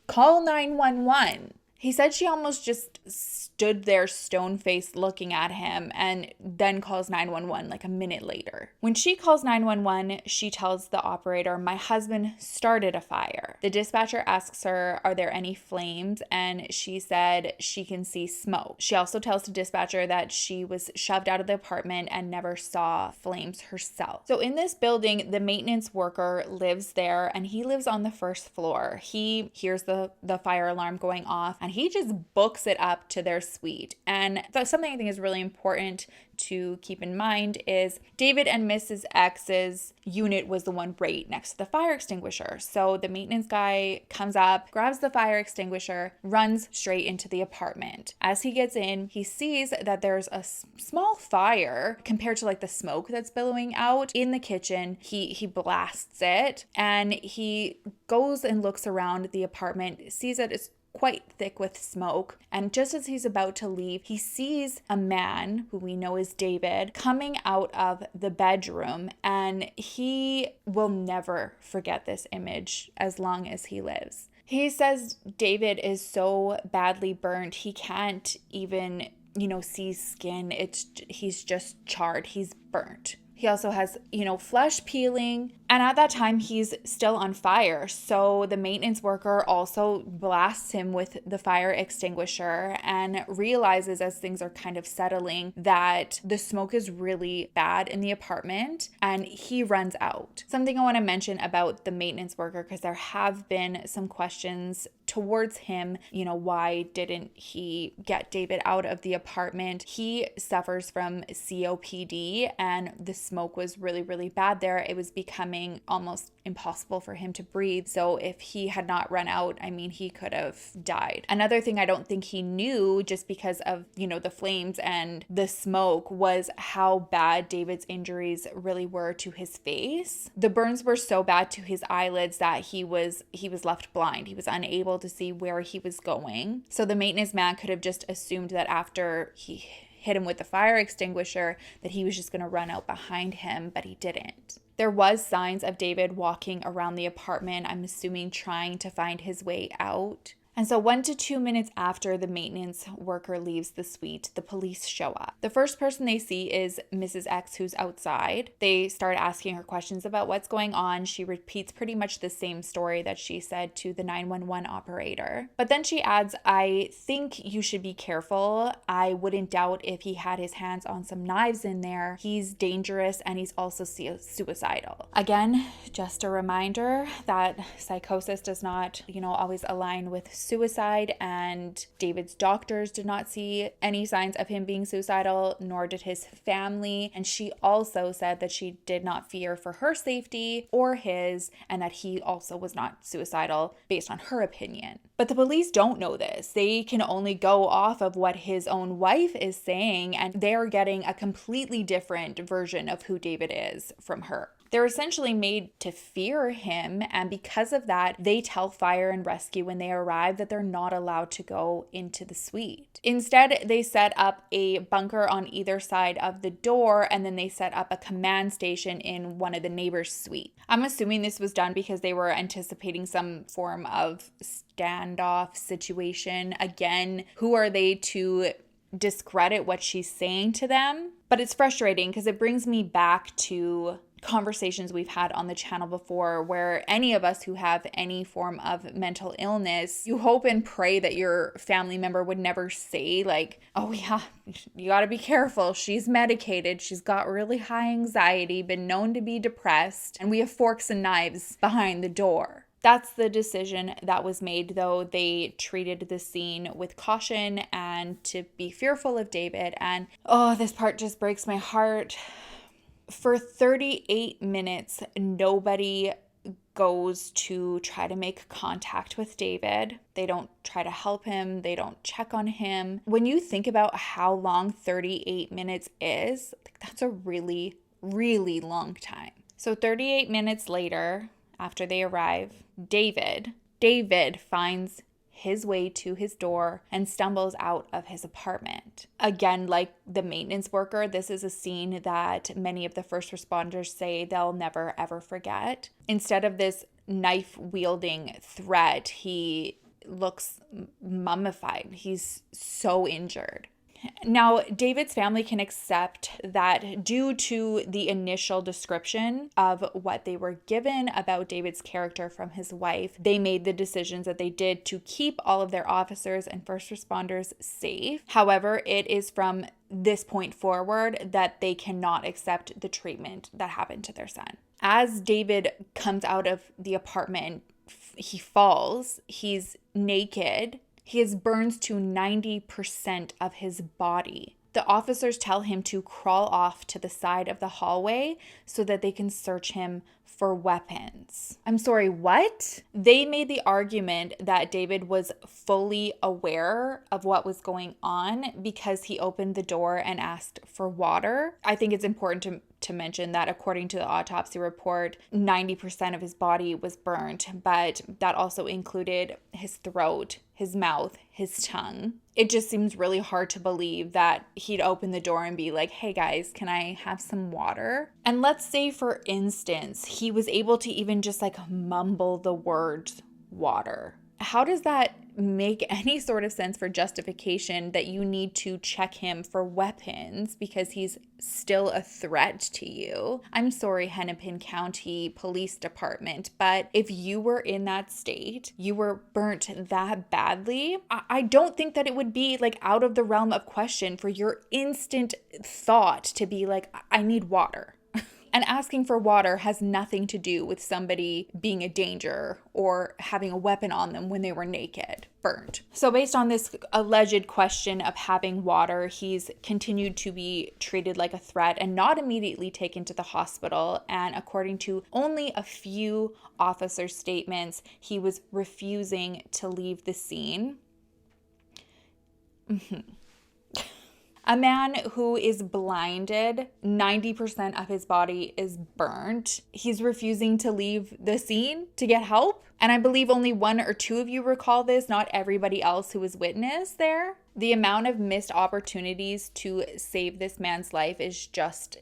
"Call 911. He said she almost just stood there stone-faced looking at him and then calls 911 like a minute later. When she calls 911, she tells the operator, "My husband started a fire." The dispatcher asks her, "Are there any flames?" And she said she can see smoke. She also tells the dispatcher that she was shoved out of the apartment and never saw flames herself. So in this building, the maintenance worker lives there and he lives on the first floor. He hears the fire alarm going off and he just books it up to their suite. And that's something I think is really important to keep in mind is David and Mrs. X's unit was the one right next to the fire extinguisher. So the maintenance guy comes up, grabs the fire extinguisher, runs straight into the apartment. As he gets in, he sees that there's a small fire compared to like the smoke that's billowing out in the kitchen. He blasts it and he goes and looks around the apartment, sees that it's quite thick with smoke. And just as he's about to leave, he sees a man who we know is David coming out of the bedroom, and he will never forget this image as long as he lives. He says David is so badly burned, he can't even, see skin. He's just charred. He's burnt. He also has, flesh peeling. And at that time, he's still on fire. So the maintenance worker also blasts him with the fire extinguisher and realizes as things are kind of settling that the smoke is really bad in the apartment and he runs out. Something I want to mention about the maintenance worker, because there have been some questions towards him, why didn't he get David out of the apartment? He suffers from COPD and the smoke was really, really bad there. It was becoming almost impossible for him to breathe. So if he had not run out, he could have died. Another thing I don't think he knew, just because of, the flames and the smoke, was how bad David's injuries really were to his face. The burns were so bad to his eyelids that he was left blind. He was unable to see where he was going. So the maintenance man could have just assumed that after he hit him with the fire extinguisher that he was just going to run out behind him, but he didn't. There was signs of David walking around the apartment, I'm assuming trying to find his way out. And so 1 to 2 minutes after the maintenance worker leaves the suite, the police show up. The first person they see is Mrs. X, who's outside. They start asking her questions about what's going on. She repeats pretty much the same story that she said to the 911 operator. But then she adds, "I think you should be careful. I wouldn't doubt if he had his hands on some knives in there. He's dangerous and he's also suicidal." Again, just a reminder that psychosis does not, always align with suicide, and David's doctors did not see any signs of him being suicidal, nor did his family. And she also said that she did not fear for her safety or his, and that he also was not suicidal based on her opinion. But the police don't know this. They can only go off of what his own wife is saying, and they're getting a completely different version of who David is from her. They're essentially made to fear him, and because of that, they tell fire and rescue when they arrive that they're not allowed to go into the suite. Instead, they set up a bunker on either side of the door, and then they set up a command station in one of the neighbors' suite. I'm assuming this was done because they were anticipating some form of standoff situation. Again, who are they to discredit what she's saying to them? But it's frustrating because it brings me back to conversations we've had on the channel before, where any of us who have any form of mental illness, you hope and pray that your family member would never say like, oh yeah, you got to be careful, she's medicated, she's got really high anxiety, been known to be depressed, and we have forks and knives behind the door. That's the decision that was made, though. They treated the scene with caution and to be fearful of David. And oh, this part just breaks my heart. For 38 minutes, nobody goes to try to make contact with David. They don't try to help him. They don't check on him. When you think about how long 38 minutes is, that's a really, really long time. So 38 minutes later, after they arrive, David finds his way to his door and stumbles out of his apartment. Again, like the maintenance worker, this is a scene that many of the first responders say they'll never ever forget. Instead of this knife-wielding threat, he looks mummified. He's so injured. Now, David's family can accept that due to the initial description of what they were given about David's character from his wife, they made the decisions that they did to keep all of their officers and first responders safe. However, it is from this point forward that they cannot accept the treatment that happened to their son. As David comes out of the apartment, he falls, he's naked. He has burns to 90% of his body. The officers tell him to crawl off to the side of the hallway so that they can search him for weapons. I'm sorry, what? They made the argument that David was fully aware of what was going on because he opened the door and asked for water. I think it's important to mention that according to the autopsy report, 90% of his body was burnt, but that also included his throat, his mouth, his tongue. It just seems really hard to believe that he'd open the door and be like, hey guys, can I have some water? And let's say, for instance, he was able to even just like mumble the words water. How does that make any sort of sense for justification that you need to check him for weapons because he's still a threat to you? I'm sorry, Hennepin County Police Department, but if you were in that state, you were burnt that badly, I don't think that it would be like out of the realm of question for your instant thought to be like, I need water. And asking for water has nothing to do with somebody being a danger or having a weapon on them when they were naked, burnt. So based on this alleged question of having water, he's continued to be treated like a threat and not immediately taken to the hospital. And according to only a few officer statements, he was refusing to leave the scene. A man who is blinded, 90% of his body is burnt. He's refusing to leave the scene to get help. And I believe only one or two of you recall this, not everybody else who was witness there. The amount of missed opportunities to save this man's life is just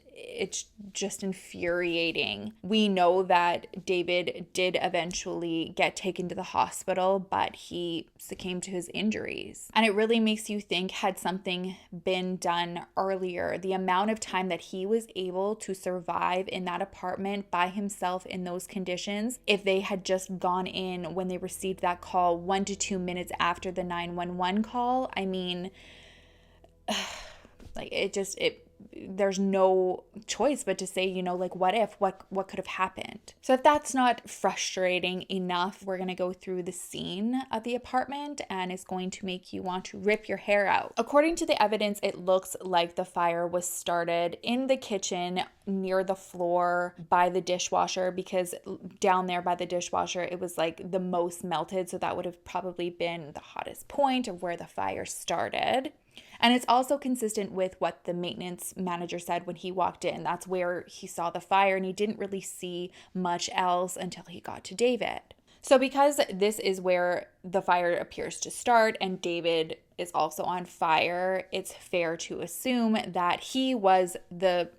infuriating. We know that David did eventually get taken to the hospital, but he succumbed to his injuries. And it really makes you think, had something been done earlier, the amount of time that he was able to survive in that apartment by himself in those conditions, if they had just gone in when they received that call 1 to 2 minutes after the 911 call, I mean, like it there's no choice but to say, you know, like, what if, what could have happened? So if that's not frustrating enough, we're going to go through the scene of the apartment, and it's going to make you want to rip your hair out. According to the evidence, it looks like the fire was started in the kitchen near the floor by the dishwasher, because down there by the dishwasher, it was like the most melted. So that would have probably been the hottest point of where the fire started. And it's also consistent with what the maintenance manager said when he walked in. That's where he saw the fire, and he didn't really see much else until he got to David. So because this is where the fire appears to start, and David is also on fire, it's fair to assume that he was the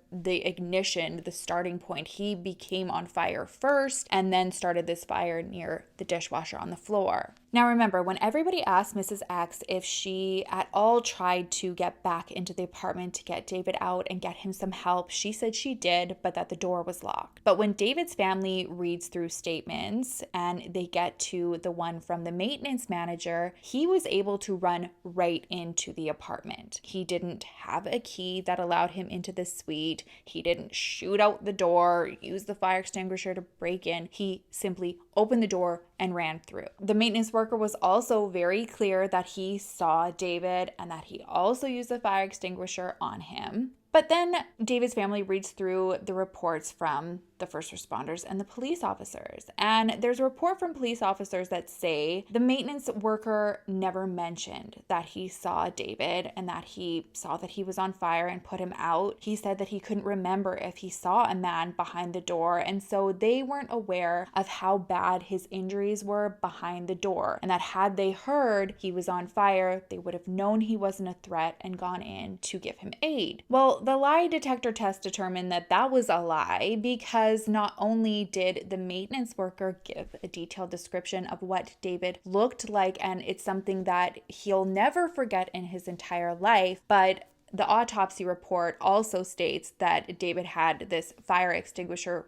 ignition, the starting point. He became on fire first and then started this fire near the dishwasher on the floor. Now remember, when everybody asked Mrs. X if she at all tried to get back into the apartment to get David out and get him some help, she said she did, but that the door was locked. But when David's family reads through statements and they get to the one from the maintenance manager, he was able to run right into the apartment. He didn't have a key that allowed him into the suite. He didn't shoot out the door, use the fire extinguisher to break in. He simply opened the door and ran through. The maintenance worker was also very clear that he saw David and that he also used the fire extinguisher on him. But then David's family reads through the reports from the first responders and the police officers. And there's a report from police officers that say the maintenance worker never mentioned that he saw David and that he saw that he was on fire and put him out. He said that he couldn't remember if he saw a man behind the door. And so they weren't aware of how bad his injuries were behind the door. And that had they heard he was on fire, they would have known he wasn't a threat and gone in to give him aid. Well, the lie detector test determined that that was a lie, because not only did the maintenance worker give a detailed description of what David looked like, and it's something that he'll never forget in his entire life, but the autopsy report also states that David had this fire extinguisher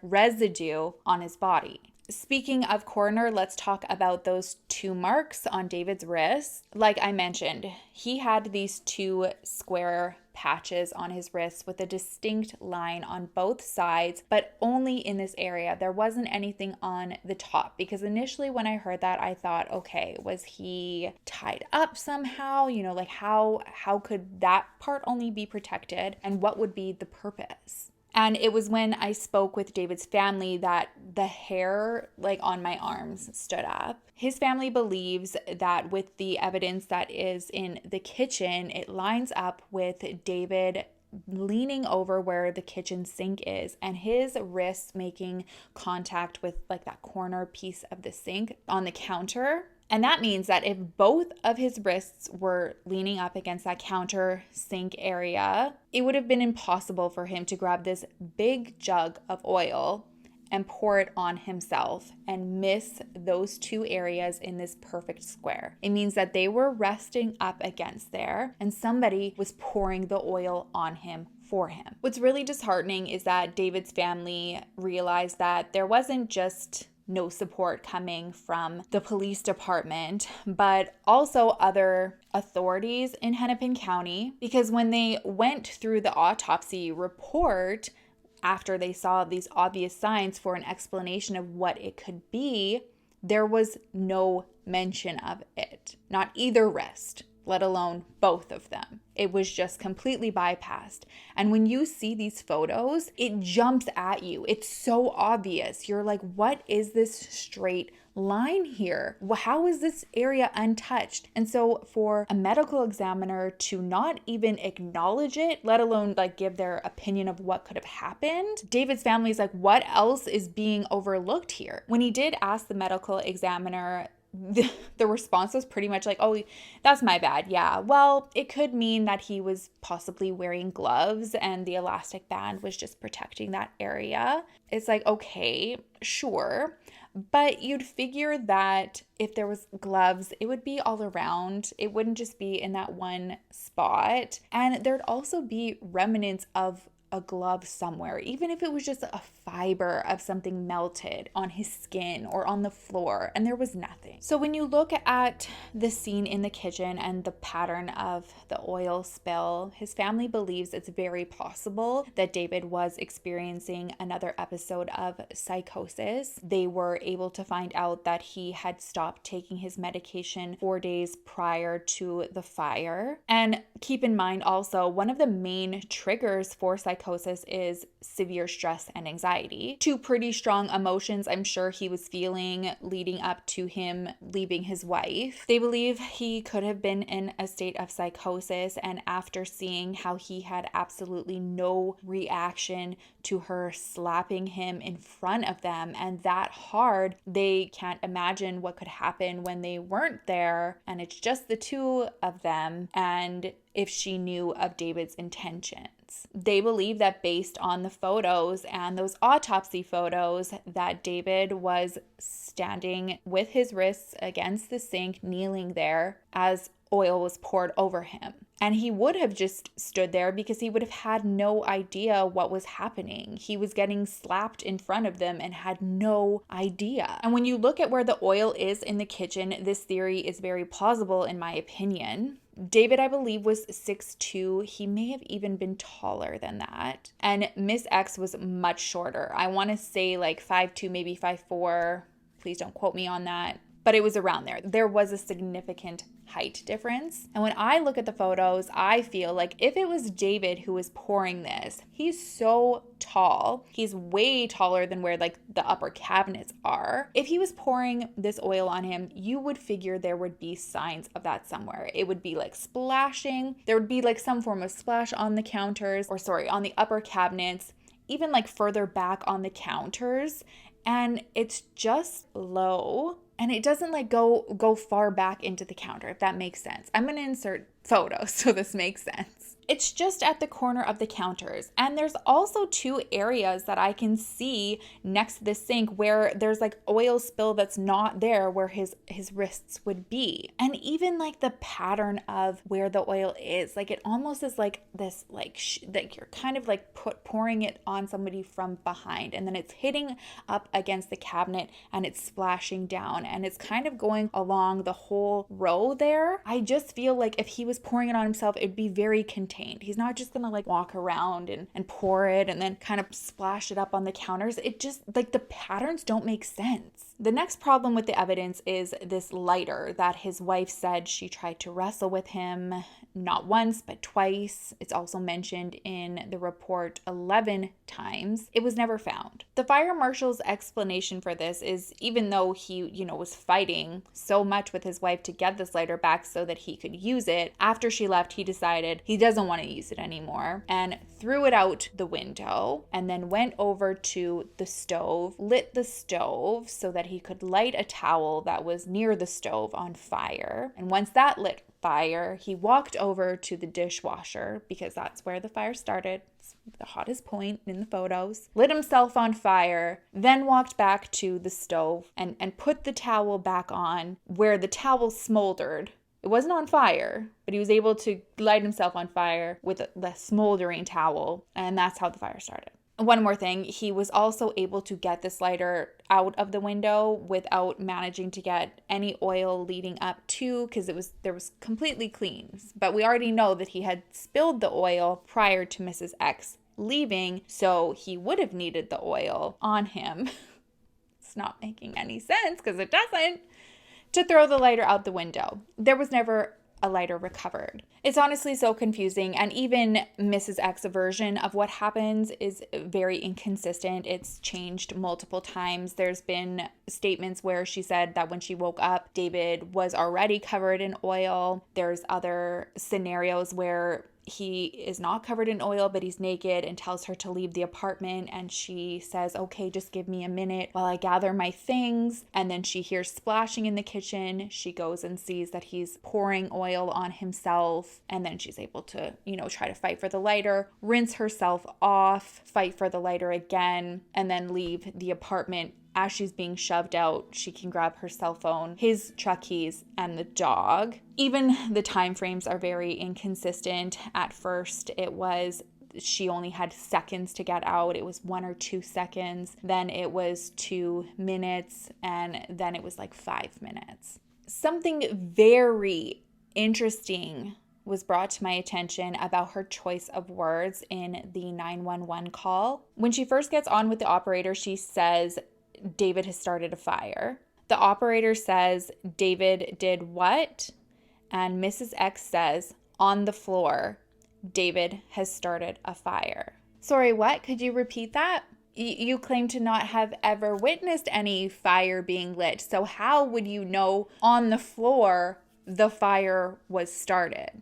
residue on his body. Speaking of coroner, let's talk about those 2 marks on David's wrist. Like I mentioned, he had these 2 square patches on his wrists with a distinct line on both sides, but only in this area. There wasn't anything on the top, because initially when I heard that, I thought, okay, was he tied up somehow? You know, like how could that part only be protected, and what would be the purpose? And it was when I spoke with David's family that the hair like on my arms stood up. His family believes that with the evidence that is in the kitchen, it lines up with David leaning over where the kitchen sink is and his wrists making contact with like that corner piece of the sink on the counter. And that means that if both of his wrists were leaning up against that counter sink area, it would have been impossible for him to grab this big jug of oil and pour it on himself and miss those 2 areas in this perfect square. It means that they were resting up against there and somebody was pouring the oil on him for him. What's really disheartening is that David's family realized that there wasn't just no support coming from the police department, but also other authorities in Hennepin County, because when they went through the autopsy report, after they saw these obvious signs for an explanation of what it could be, there was no mention of it. Not either wrist, let alone both of them. It was just completely bypassed. And when you see these photos, it jumps at you. It's so obvious. You're like, what is this straight line here? How is this area untouched? And so for a medical examiner to not even acknowledge it, let alone like give their opinion of what could have happened, David's family is like, what else is being overlooked here? When he did ask the medical examiner, the response was pretty much like, oh, that's my bad. Yeah, well, it could mean that he was possibly wearing gloves and the elastic band was just protecting that area. It's like, okay, sure. But you'd figure that if there was gloves, it would be all around. It wouldn't just be in that one spot. And there'd also be remnants of a glove somewhere, even if it was just a fiber of something melted on his skin or on the floor, and there was nothing. So when you look at the scene in the kitchen and the pattern of the oil spill, his family believes it's very possible that David was experiencing another episode of psychosis. They were able to find out that he had stopped taking his medication 4 days prior to the fire. And keep in mind also, one of the main triggers for psychosis is severe stress and anxiety. Two pretty strong emotions I'm sure he was feeling leading up to him leaving his wife. They believe he could have been in a state of psychosis, and after seeing how he had absolutely no reaction to her slapping him in front of them and that hard, they can't imagine what could happen when they weren't there and it's just the two of them, and if she knew of David's intentions. They believe that based on the photos and those autopsy photos, that David was standing with his wrists against the sink, kneeling there as oil was poured over him. And he would have just stood there because he would have had no idea what was happening. He was getting slapped in front of them and had no idea. And when you look at where the oil is in the kitchen, this theory is very plausible in my opinion. David, I believe, was 6'2". He may have even been taller than that. And Miss X was much shorter. I want to say like 5'2", maybe 5'4". Please don't quote me on that. But it was around there. There was a significant height difference. And when I look at the photos, I feel like if it was David who was pouring this, he's so tall. He's way taller than where like the upper cabinets are. If he was pouring this oil on him, you would figure there would be signs of that somewhere. It would be like splashing. There would be like some form of splash on the counters, on the upper cabinets, even like further back on the counters. And it's just low. And it doesn't like go far back into the counter, if that makes sense. I'm going to insert photos so this makes sense. It's just at the corner of the counters. And there's also two areas that I can see next to the sink where there's like oil spill that's not there where his wrists would be. And even like the pattern of where the oil is, like it almost is like this, like you're kind of like pouring it on somebody from behind, and then it's hitting up against the cabinet and it's splashing down and it's kind of going along the whole row there. I just feel like if he was pouring it on himself, it'd be very contained. He's not just gonna like walk around and pour it and then kind of splash it up on the counters. It just like the patterns don't make sense. The next problem with the evidence is this lighter that his wife said she tried to wrestle with him not once but twice. It's also mentioned in the report 11 times. It was never found. The fire marshal's explanation for this is, even though he, was fighting so much with his wife to get this lighter back so that he could use it, after she left, he decided he doesn't want to use it anymore and threw it out the window and then went over to the stove, lit the stove so that he could light a towel that was near the stove on fire. And once that lit fire, he walked over to the dishwasher because that's where the fire started. It's the hottest point in the photos. Lit himself on fire, then walked back to the stove and put the towel back on where the towel smoldered. It wasn't on fire, but he was able to light himself on fire with the smoldering towel, and that's how the fire started. One more thing, he was also able to get this lighter out of the window without managing to get any oil leading up to, because there was completely clean. But we already know that he had spilled the oil prior to Mrs. X leaving, so he would have needed the oil on him. It's not making any sense because it doesn't. To throw the lighter out the window. There was never a lighter recovered. It's honestly so confusing, and even Mrs. X's version of what happens is very inconsistent. It's changed multiple times. There's been statements where she said that when she woke up, David was already covered in oil. There's other scenarios where he is not covered in oil, but he's naked and tells her to leave the apartment. And she says, okay, just give me a minute while I gather my things. And then she hears splashing in the kitchen. She goes and sees that he's pouring oil on himself. And then she's able to, try to fight for the lighter, rinse herself off, fight for the lighter again, and then leave the apartment. As she's being shoved out, she can grab her cell phone, his truck keys, and the dog. Even the time frames are very inconsistent. At first, it was she only had seconds to get out. It was 1 or 2 seconds. Then it was 2 minutes. And then it was like 5 minutes. Something very interesting was brought to my attention about her choice of words in the 911 call. When she first gets on with the operator, she says, David has started a fire. The operator says, David did what? And Mrs. X says, on the floor, David has started a fire. Sorry, what? Could you repeat that? You claim to not have ever witnessed any fire being lit. So how would you know on the floor the fire was started?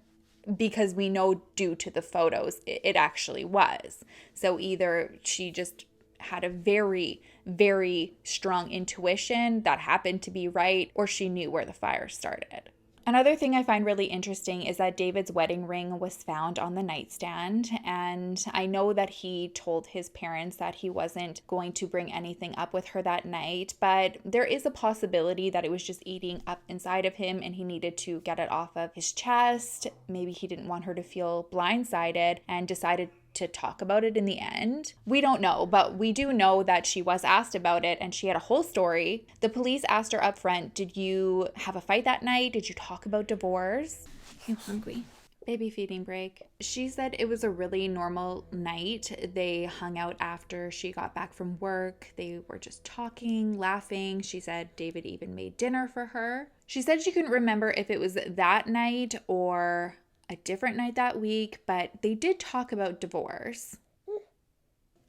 Because we know due to the photos, it actually was. So either she just had a very, very strong intuition that happened to be right, or she knew where the fire started. Another thing I find really interesting is that David's wedding ring was found on the nightstand, and I know that he told his parents that he wasn't going to bring anything up with her that night, but there is a possibility that it was just eating up inside of him and he needed to get it off of his chest. Maybe he didn't want her to feel blindsided and decided to talk about it in the end. We don't know, but we do know that she was asked about it and she had a whole story. The police asked her up front, did you have a fight that night? Did you talk about divorce? I'm hungry. Baby feeding break. She said it was a really normal night. They hung out after she got back from work. They were just talking, laughing. She said David even made dinner for her. She said she couldn't remember if it was that night or a different night that week, but they did talk about divorce.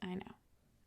I know.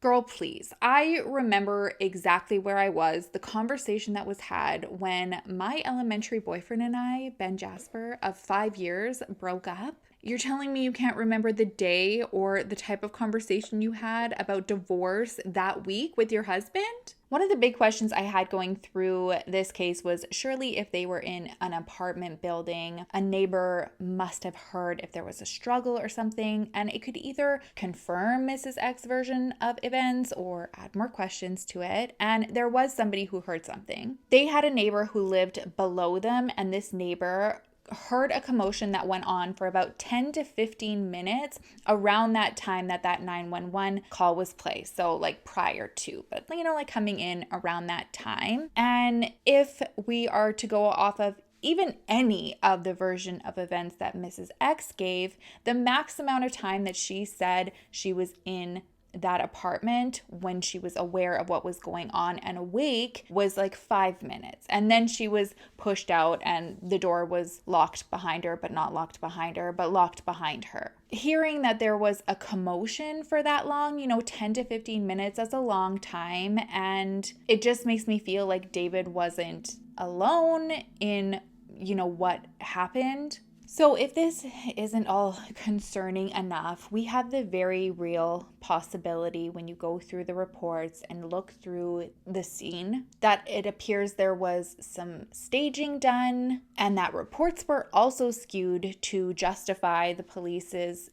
Girl, please. I remember exactly where I was, the conversation that was had when my elementary boyfriend and I, Ben Jasper, of 5 years, broke up. You're telling me you can't remember the day or the type of conversation you had about divorce that week with your husband? One of the big questions I had going through this case was surely if they were in an apartment building, a neighbor must have heard if there was a struggle or something, and it could either confirm Mrs. X's version of events or add more questions to it. And there was somebody who heard something. They had a neighbor who lived below them, and this neighbor heard a commotion that went on for about 10 to 15 minutes around that time that 911 call was placed. So like prior to, but like coming in around that time. And if we are to go off of even any of the version of events that Mrs. X gave, the max amount of time that she said she was in that apartment when she was aware of what was going on and awake was like 5 minutes. And then she was pushed out and the door was locked behind her, but not locked behind her, but locked behind her. Hearing that there was a commotion for that long, 10 to 15 minutes, that's a long time. And it just makes me feel like David wasn't alone in, what happened. So if this isn't all concerning enough, we have the very real possibility when you go through the reports and look through the scene that it appears there was some staging done and that reports were also skewed to justify the police's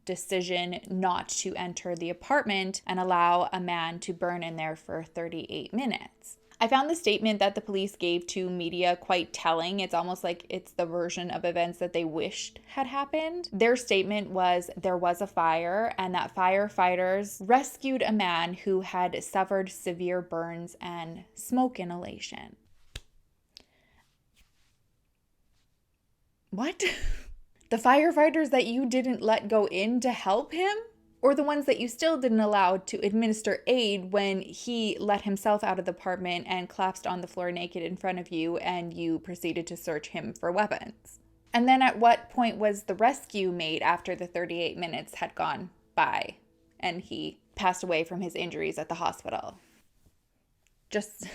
decision not to enter the apartment and allow a man to burn in there for 38 minutes. I found the statement that the police gave to media quite telling. It's almost like it's the version of events that they wished had happened. Their statement was there was a fire and that firefighters rescued a man who had suffered severe burns and smoke inhalation. What? The firefighters that you didn't let go in to help him? Or the ones that you still didn't allow to administer aid when he let himself out of the apartment and collapsed on the floor naked in front of you and you proceeded to search him for weapons? And then at what point was the rescue made after the 38 minutes had gone by and he passed away from his injuries at the hospital? Just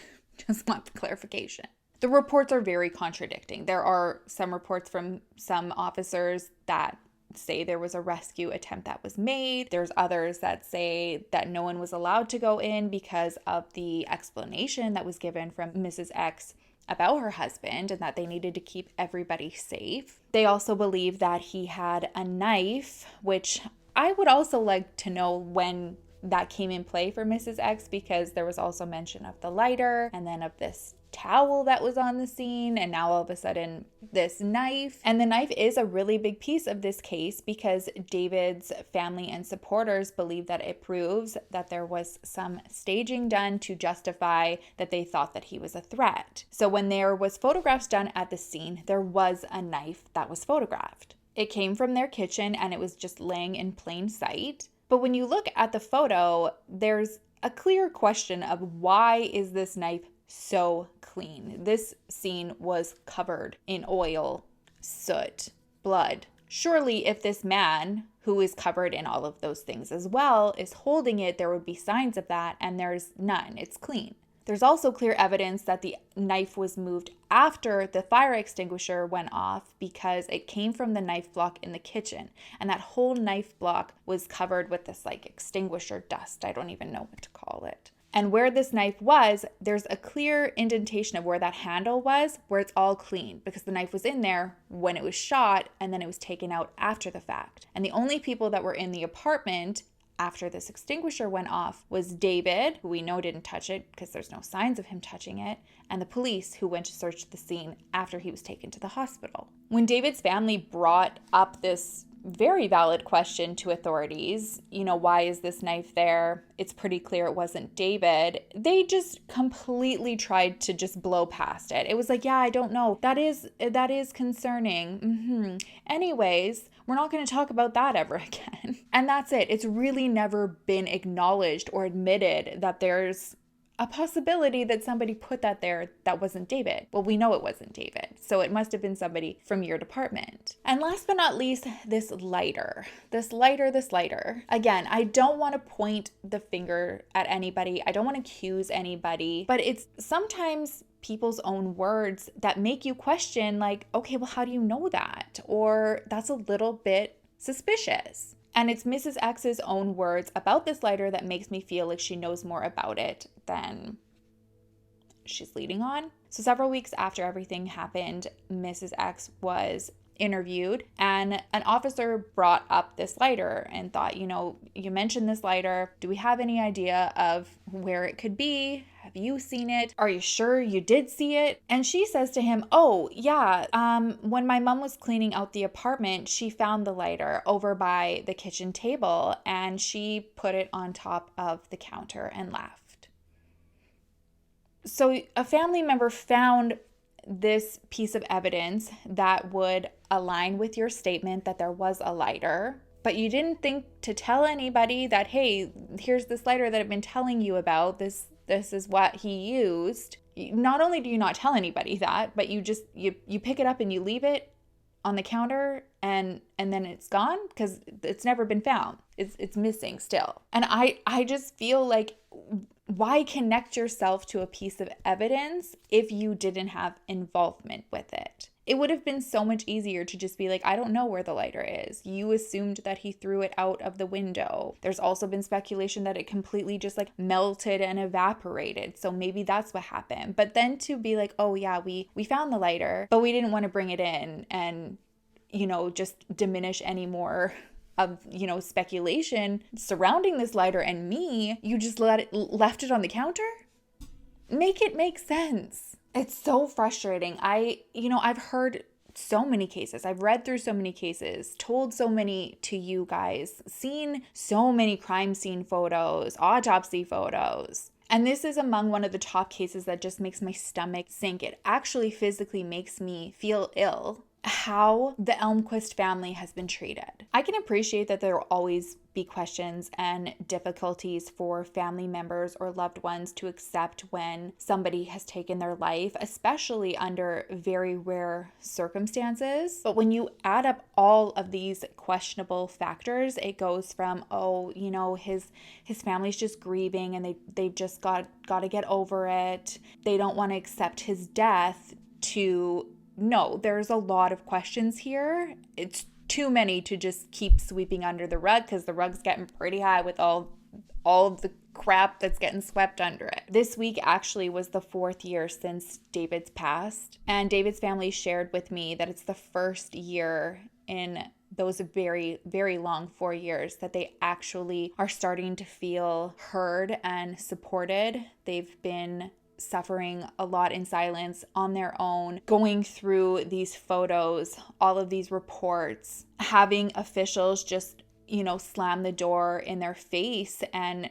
want the clarification. The reports are very contradicting. There are some reports from some officers that say there was a rescue attempt that was made. There's others that say that no one was allowed to go in because of the explanation that was given from Mrs. X about her husband and that they needed to keep everybody safe. They also believe that he had a knife, which I would also like to know when that came in play for Mrs. X, because there was also mention of the lighter and then of this towel that was on the scene, and now all of a sudden this knife. And the knife is a really big piece of this case because David's family and supporters believe that it proves that there was some staging done to justify that they thought that he was a threat. So when there was photographs done at the scene, there was a knife that was photographed. It came from their kitchen and it was just laying in plain sight. But when you look at the photo, there's a clear question of why is this knife so clean? This scene was covered in oil, soot, blood. Surely if this man, who is covered in all of those things as well, is holding it, there would be signs of that, and there's none. It's clean. There's also clear evidence that the knife was moved after the fire extinguisher went off because it came from the knife block in the kitchen. And that whole knife block was covered with this like extinguisher dust. I don't even know what to call it. And where this knife was, there's a clear indentation of where that handle was, where it's all clean because the knife was in there when it was shot and then it was taken out after the fact. And the only people that were in the apartment after this extinguisher went off was David, who we know didn't touch it because there's no signs of him touching it, and the police who went to search the scene after he was taken to the hospital. When David's family brought up this very valid question to authorities, why is this knife there? It's pretty clear it wasn't David. They just completely tried to just blow past it. It was like, yeah, I don't know. That is concerning. Anyways, we're not going to talk about that ever again. And that's it. It's really never been acknowledged or admitted that there's a possibility that somebody put that there that wasn't David. Well, we know it wasn't David, so it must have been somebody from your department. And last but not least, this lighter. Again, I don't want to point the finger at anybody. I don't want to accuse anybody, but it's sometimes people's own words that make you question, like, okay, well, how do you know that? Or that's a little bit suspicious. And it's Mrs. X's own words about this lighter that makes me feel like she knows more about it than she's leading on. So several weeks after everything happened, Mrs. X was interviewed and an officer brought up this lighter and thought, you mentioned this lighter. Do we have any idea of where it could be? Have you seen it? Are you sure you did see it? And she says to him, oh, yeah, when my mom was cleaning out the apartment, she found the lighter over by the kitchen table and she put it on top of the counter and left. So a family member found this piece of evidence that would align with your statement that there was a lighter, but you didn't think to tell anybody that, hey, here's this lighter that I've been telling you about. This is what he used. Not only do you not tell anybody that, but you pick it up and you leave it on the counter and then it's gone because it's never been found. It's missing still. And I just feel like, why connect yourself to a piece of evidence if you didn't have involvement with it? It would have been so much easier to just be like, I don't know where the lighter is. You assumed that he threw it out of the window. There's also been speculation that it completely just like melted and evaporated. So maybe that's what happened. But then to be like, oh yeah, we found the lighter, but we didn't want to bring it in and, just diminish any more of, speculation surrounding this lighter and me, you just left it on the counter? Make it make sense. It's so frustrating. I've heard so many cases. I've read through so many cases, told so many to you guys, seen so many crime scene photos, autopsy photos. And this is among one of the top cases that just makes my stomach sink. It actually physically makes me feel ill how the Elmquist family has been treated. I can appreciate that there will always be questions and difficulties for family members or loved ones to accept when somebody has taken their life, especially under very rare circumstances. But when you add up all of these questionable factors, it goes from, his family's just grieving and they've just got to get over it. They don't want to accept his death, to no, there's a lot of questions here. It's too many to just keep sweeping under the rug because the rug's getting pretty high with all of the crap that's getting swept under it. This week actually was the 4th year since David's passed, and David's family shared with me that it's the first year in those very, very long 4 years that they actually are starting to feel heard and supported. They've been suffering a lot in silence on their own, going through these photos, all of these reports, having officials just slam the door in their face and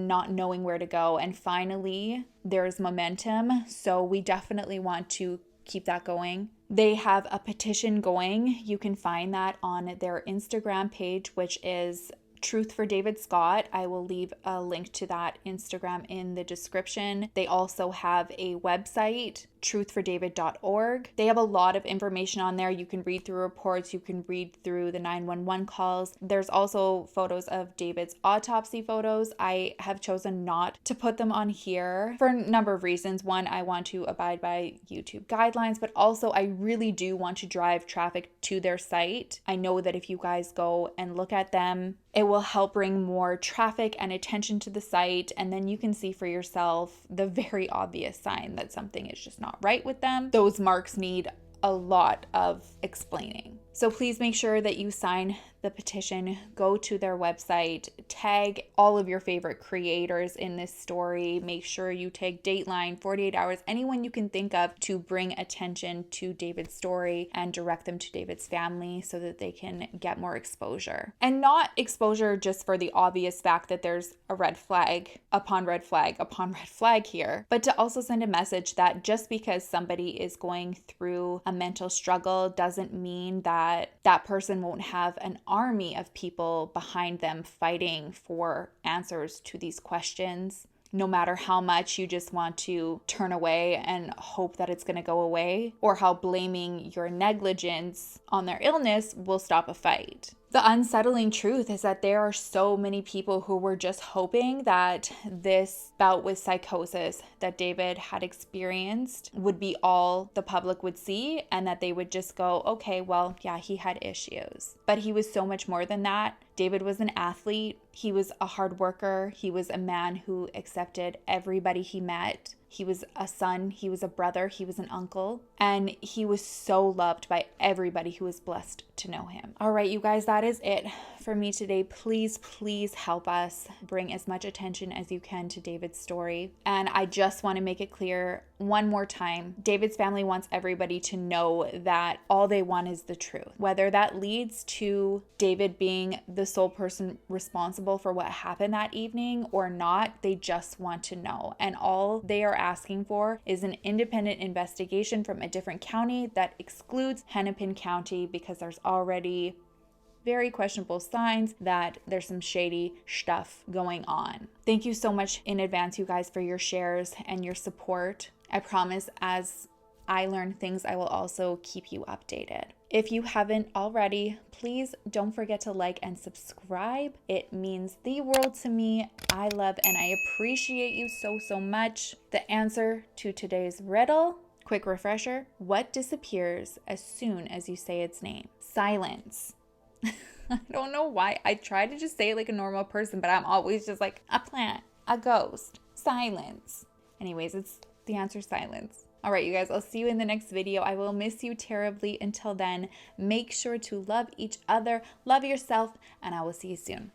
not knowing where to go. And finally, there's momentum. So we definitely want to keep that going. They have a petition going. You can find that on their Instagram page, which is Truth for David Scott. I will leave a link to that Instagram in the description. They also have a website, truthfordavid.org. They have a lot of information on there. You can read through reports, you can read through the 911 calls. There's also photos of David's autopsy photos. I have chosen not to put them on here for a number of reasons. One, I want to abide by YouTube guidelines, but also I really do want to drive traffic to their site. I know that if you guys go and look at them, it will help bring more traffic and attention to the site, and then you can see for yourself the very obvious sign that something is just not right with them. Those marks need a lot of explaining. So please make sure that you sign the petition, go to their website, tag all of your favorite creators in this story. Make sure you tag Dateline, 48 Hours, anyone you can think of to bring attention to David's story and direct them to David's family so that they can get more exposure. And not exposure just for the obvious fact that there's a red flag upon red flag upon red flag here, but to also send a message that just because somebody is going through a mental struggle doesn't mean that that person won't have an army of people behind them fighting for answers to these questions. No matter how much you just want to turn away and hope that it's going to go away, or how blaming your negligence on their illness will stop a fight. The unsettling truth is that there are so many people who were just hoping that this bout with psychosis that David had experienced would be all the public would see, and that they would just go, okay, well, yeah, he had issues. But he was so much more than that. David was an athlete. He was a hard worker. He was a man who accepted everybody he met. He was a son, he was a brother, he was an uncle, and he was so loved by everybody who was blessed to know him. All right, you guys, that is it for me today. Please, please help us bring as much attention as you can to David's story. And I just want to make it clear one more time, David's family wants everybody to know that all they want is the truth. Whether that leads to David being the sole person responsible for what happened that evening or not, they just want to know. And all they are asking for is an independent investigation from a different county that excludes Hennepin County, because there's already very questionable signs that there's some shady stuff going on. Thank you so much in advance, you guys, for your shares and your support. I promise as I learn things, I will also keep you updated. If you haven't already, please don't forget to like and subscribe. It means the world to me. I love and I appreciate you so much. The answer to today's riddle, quick refresher: what disappears as soon as you say its name? Silence. I don't know why. I try to just say it like a normal person, but I'm always just like a plant, a ghost, silence. Anyways, it's the answer, silence. All right, you guys, I'll see you in the next video. I will miss you terribly. Until then, make sure to love each other, love yourself, and I will see you soon.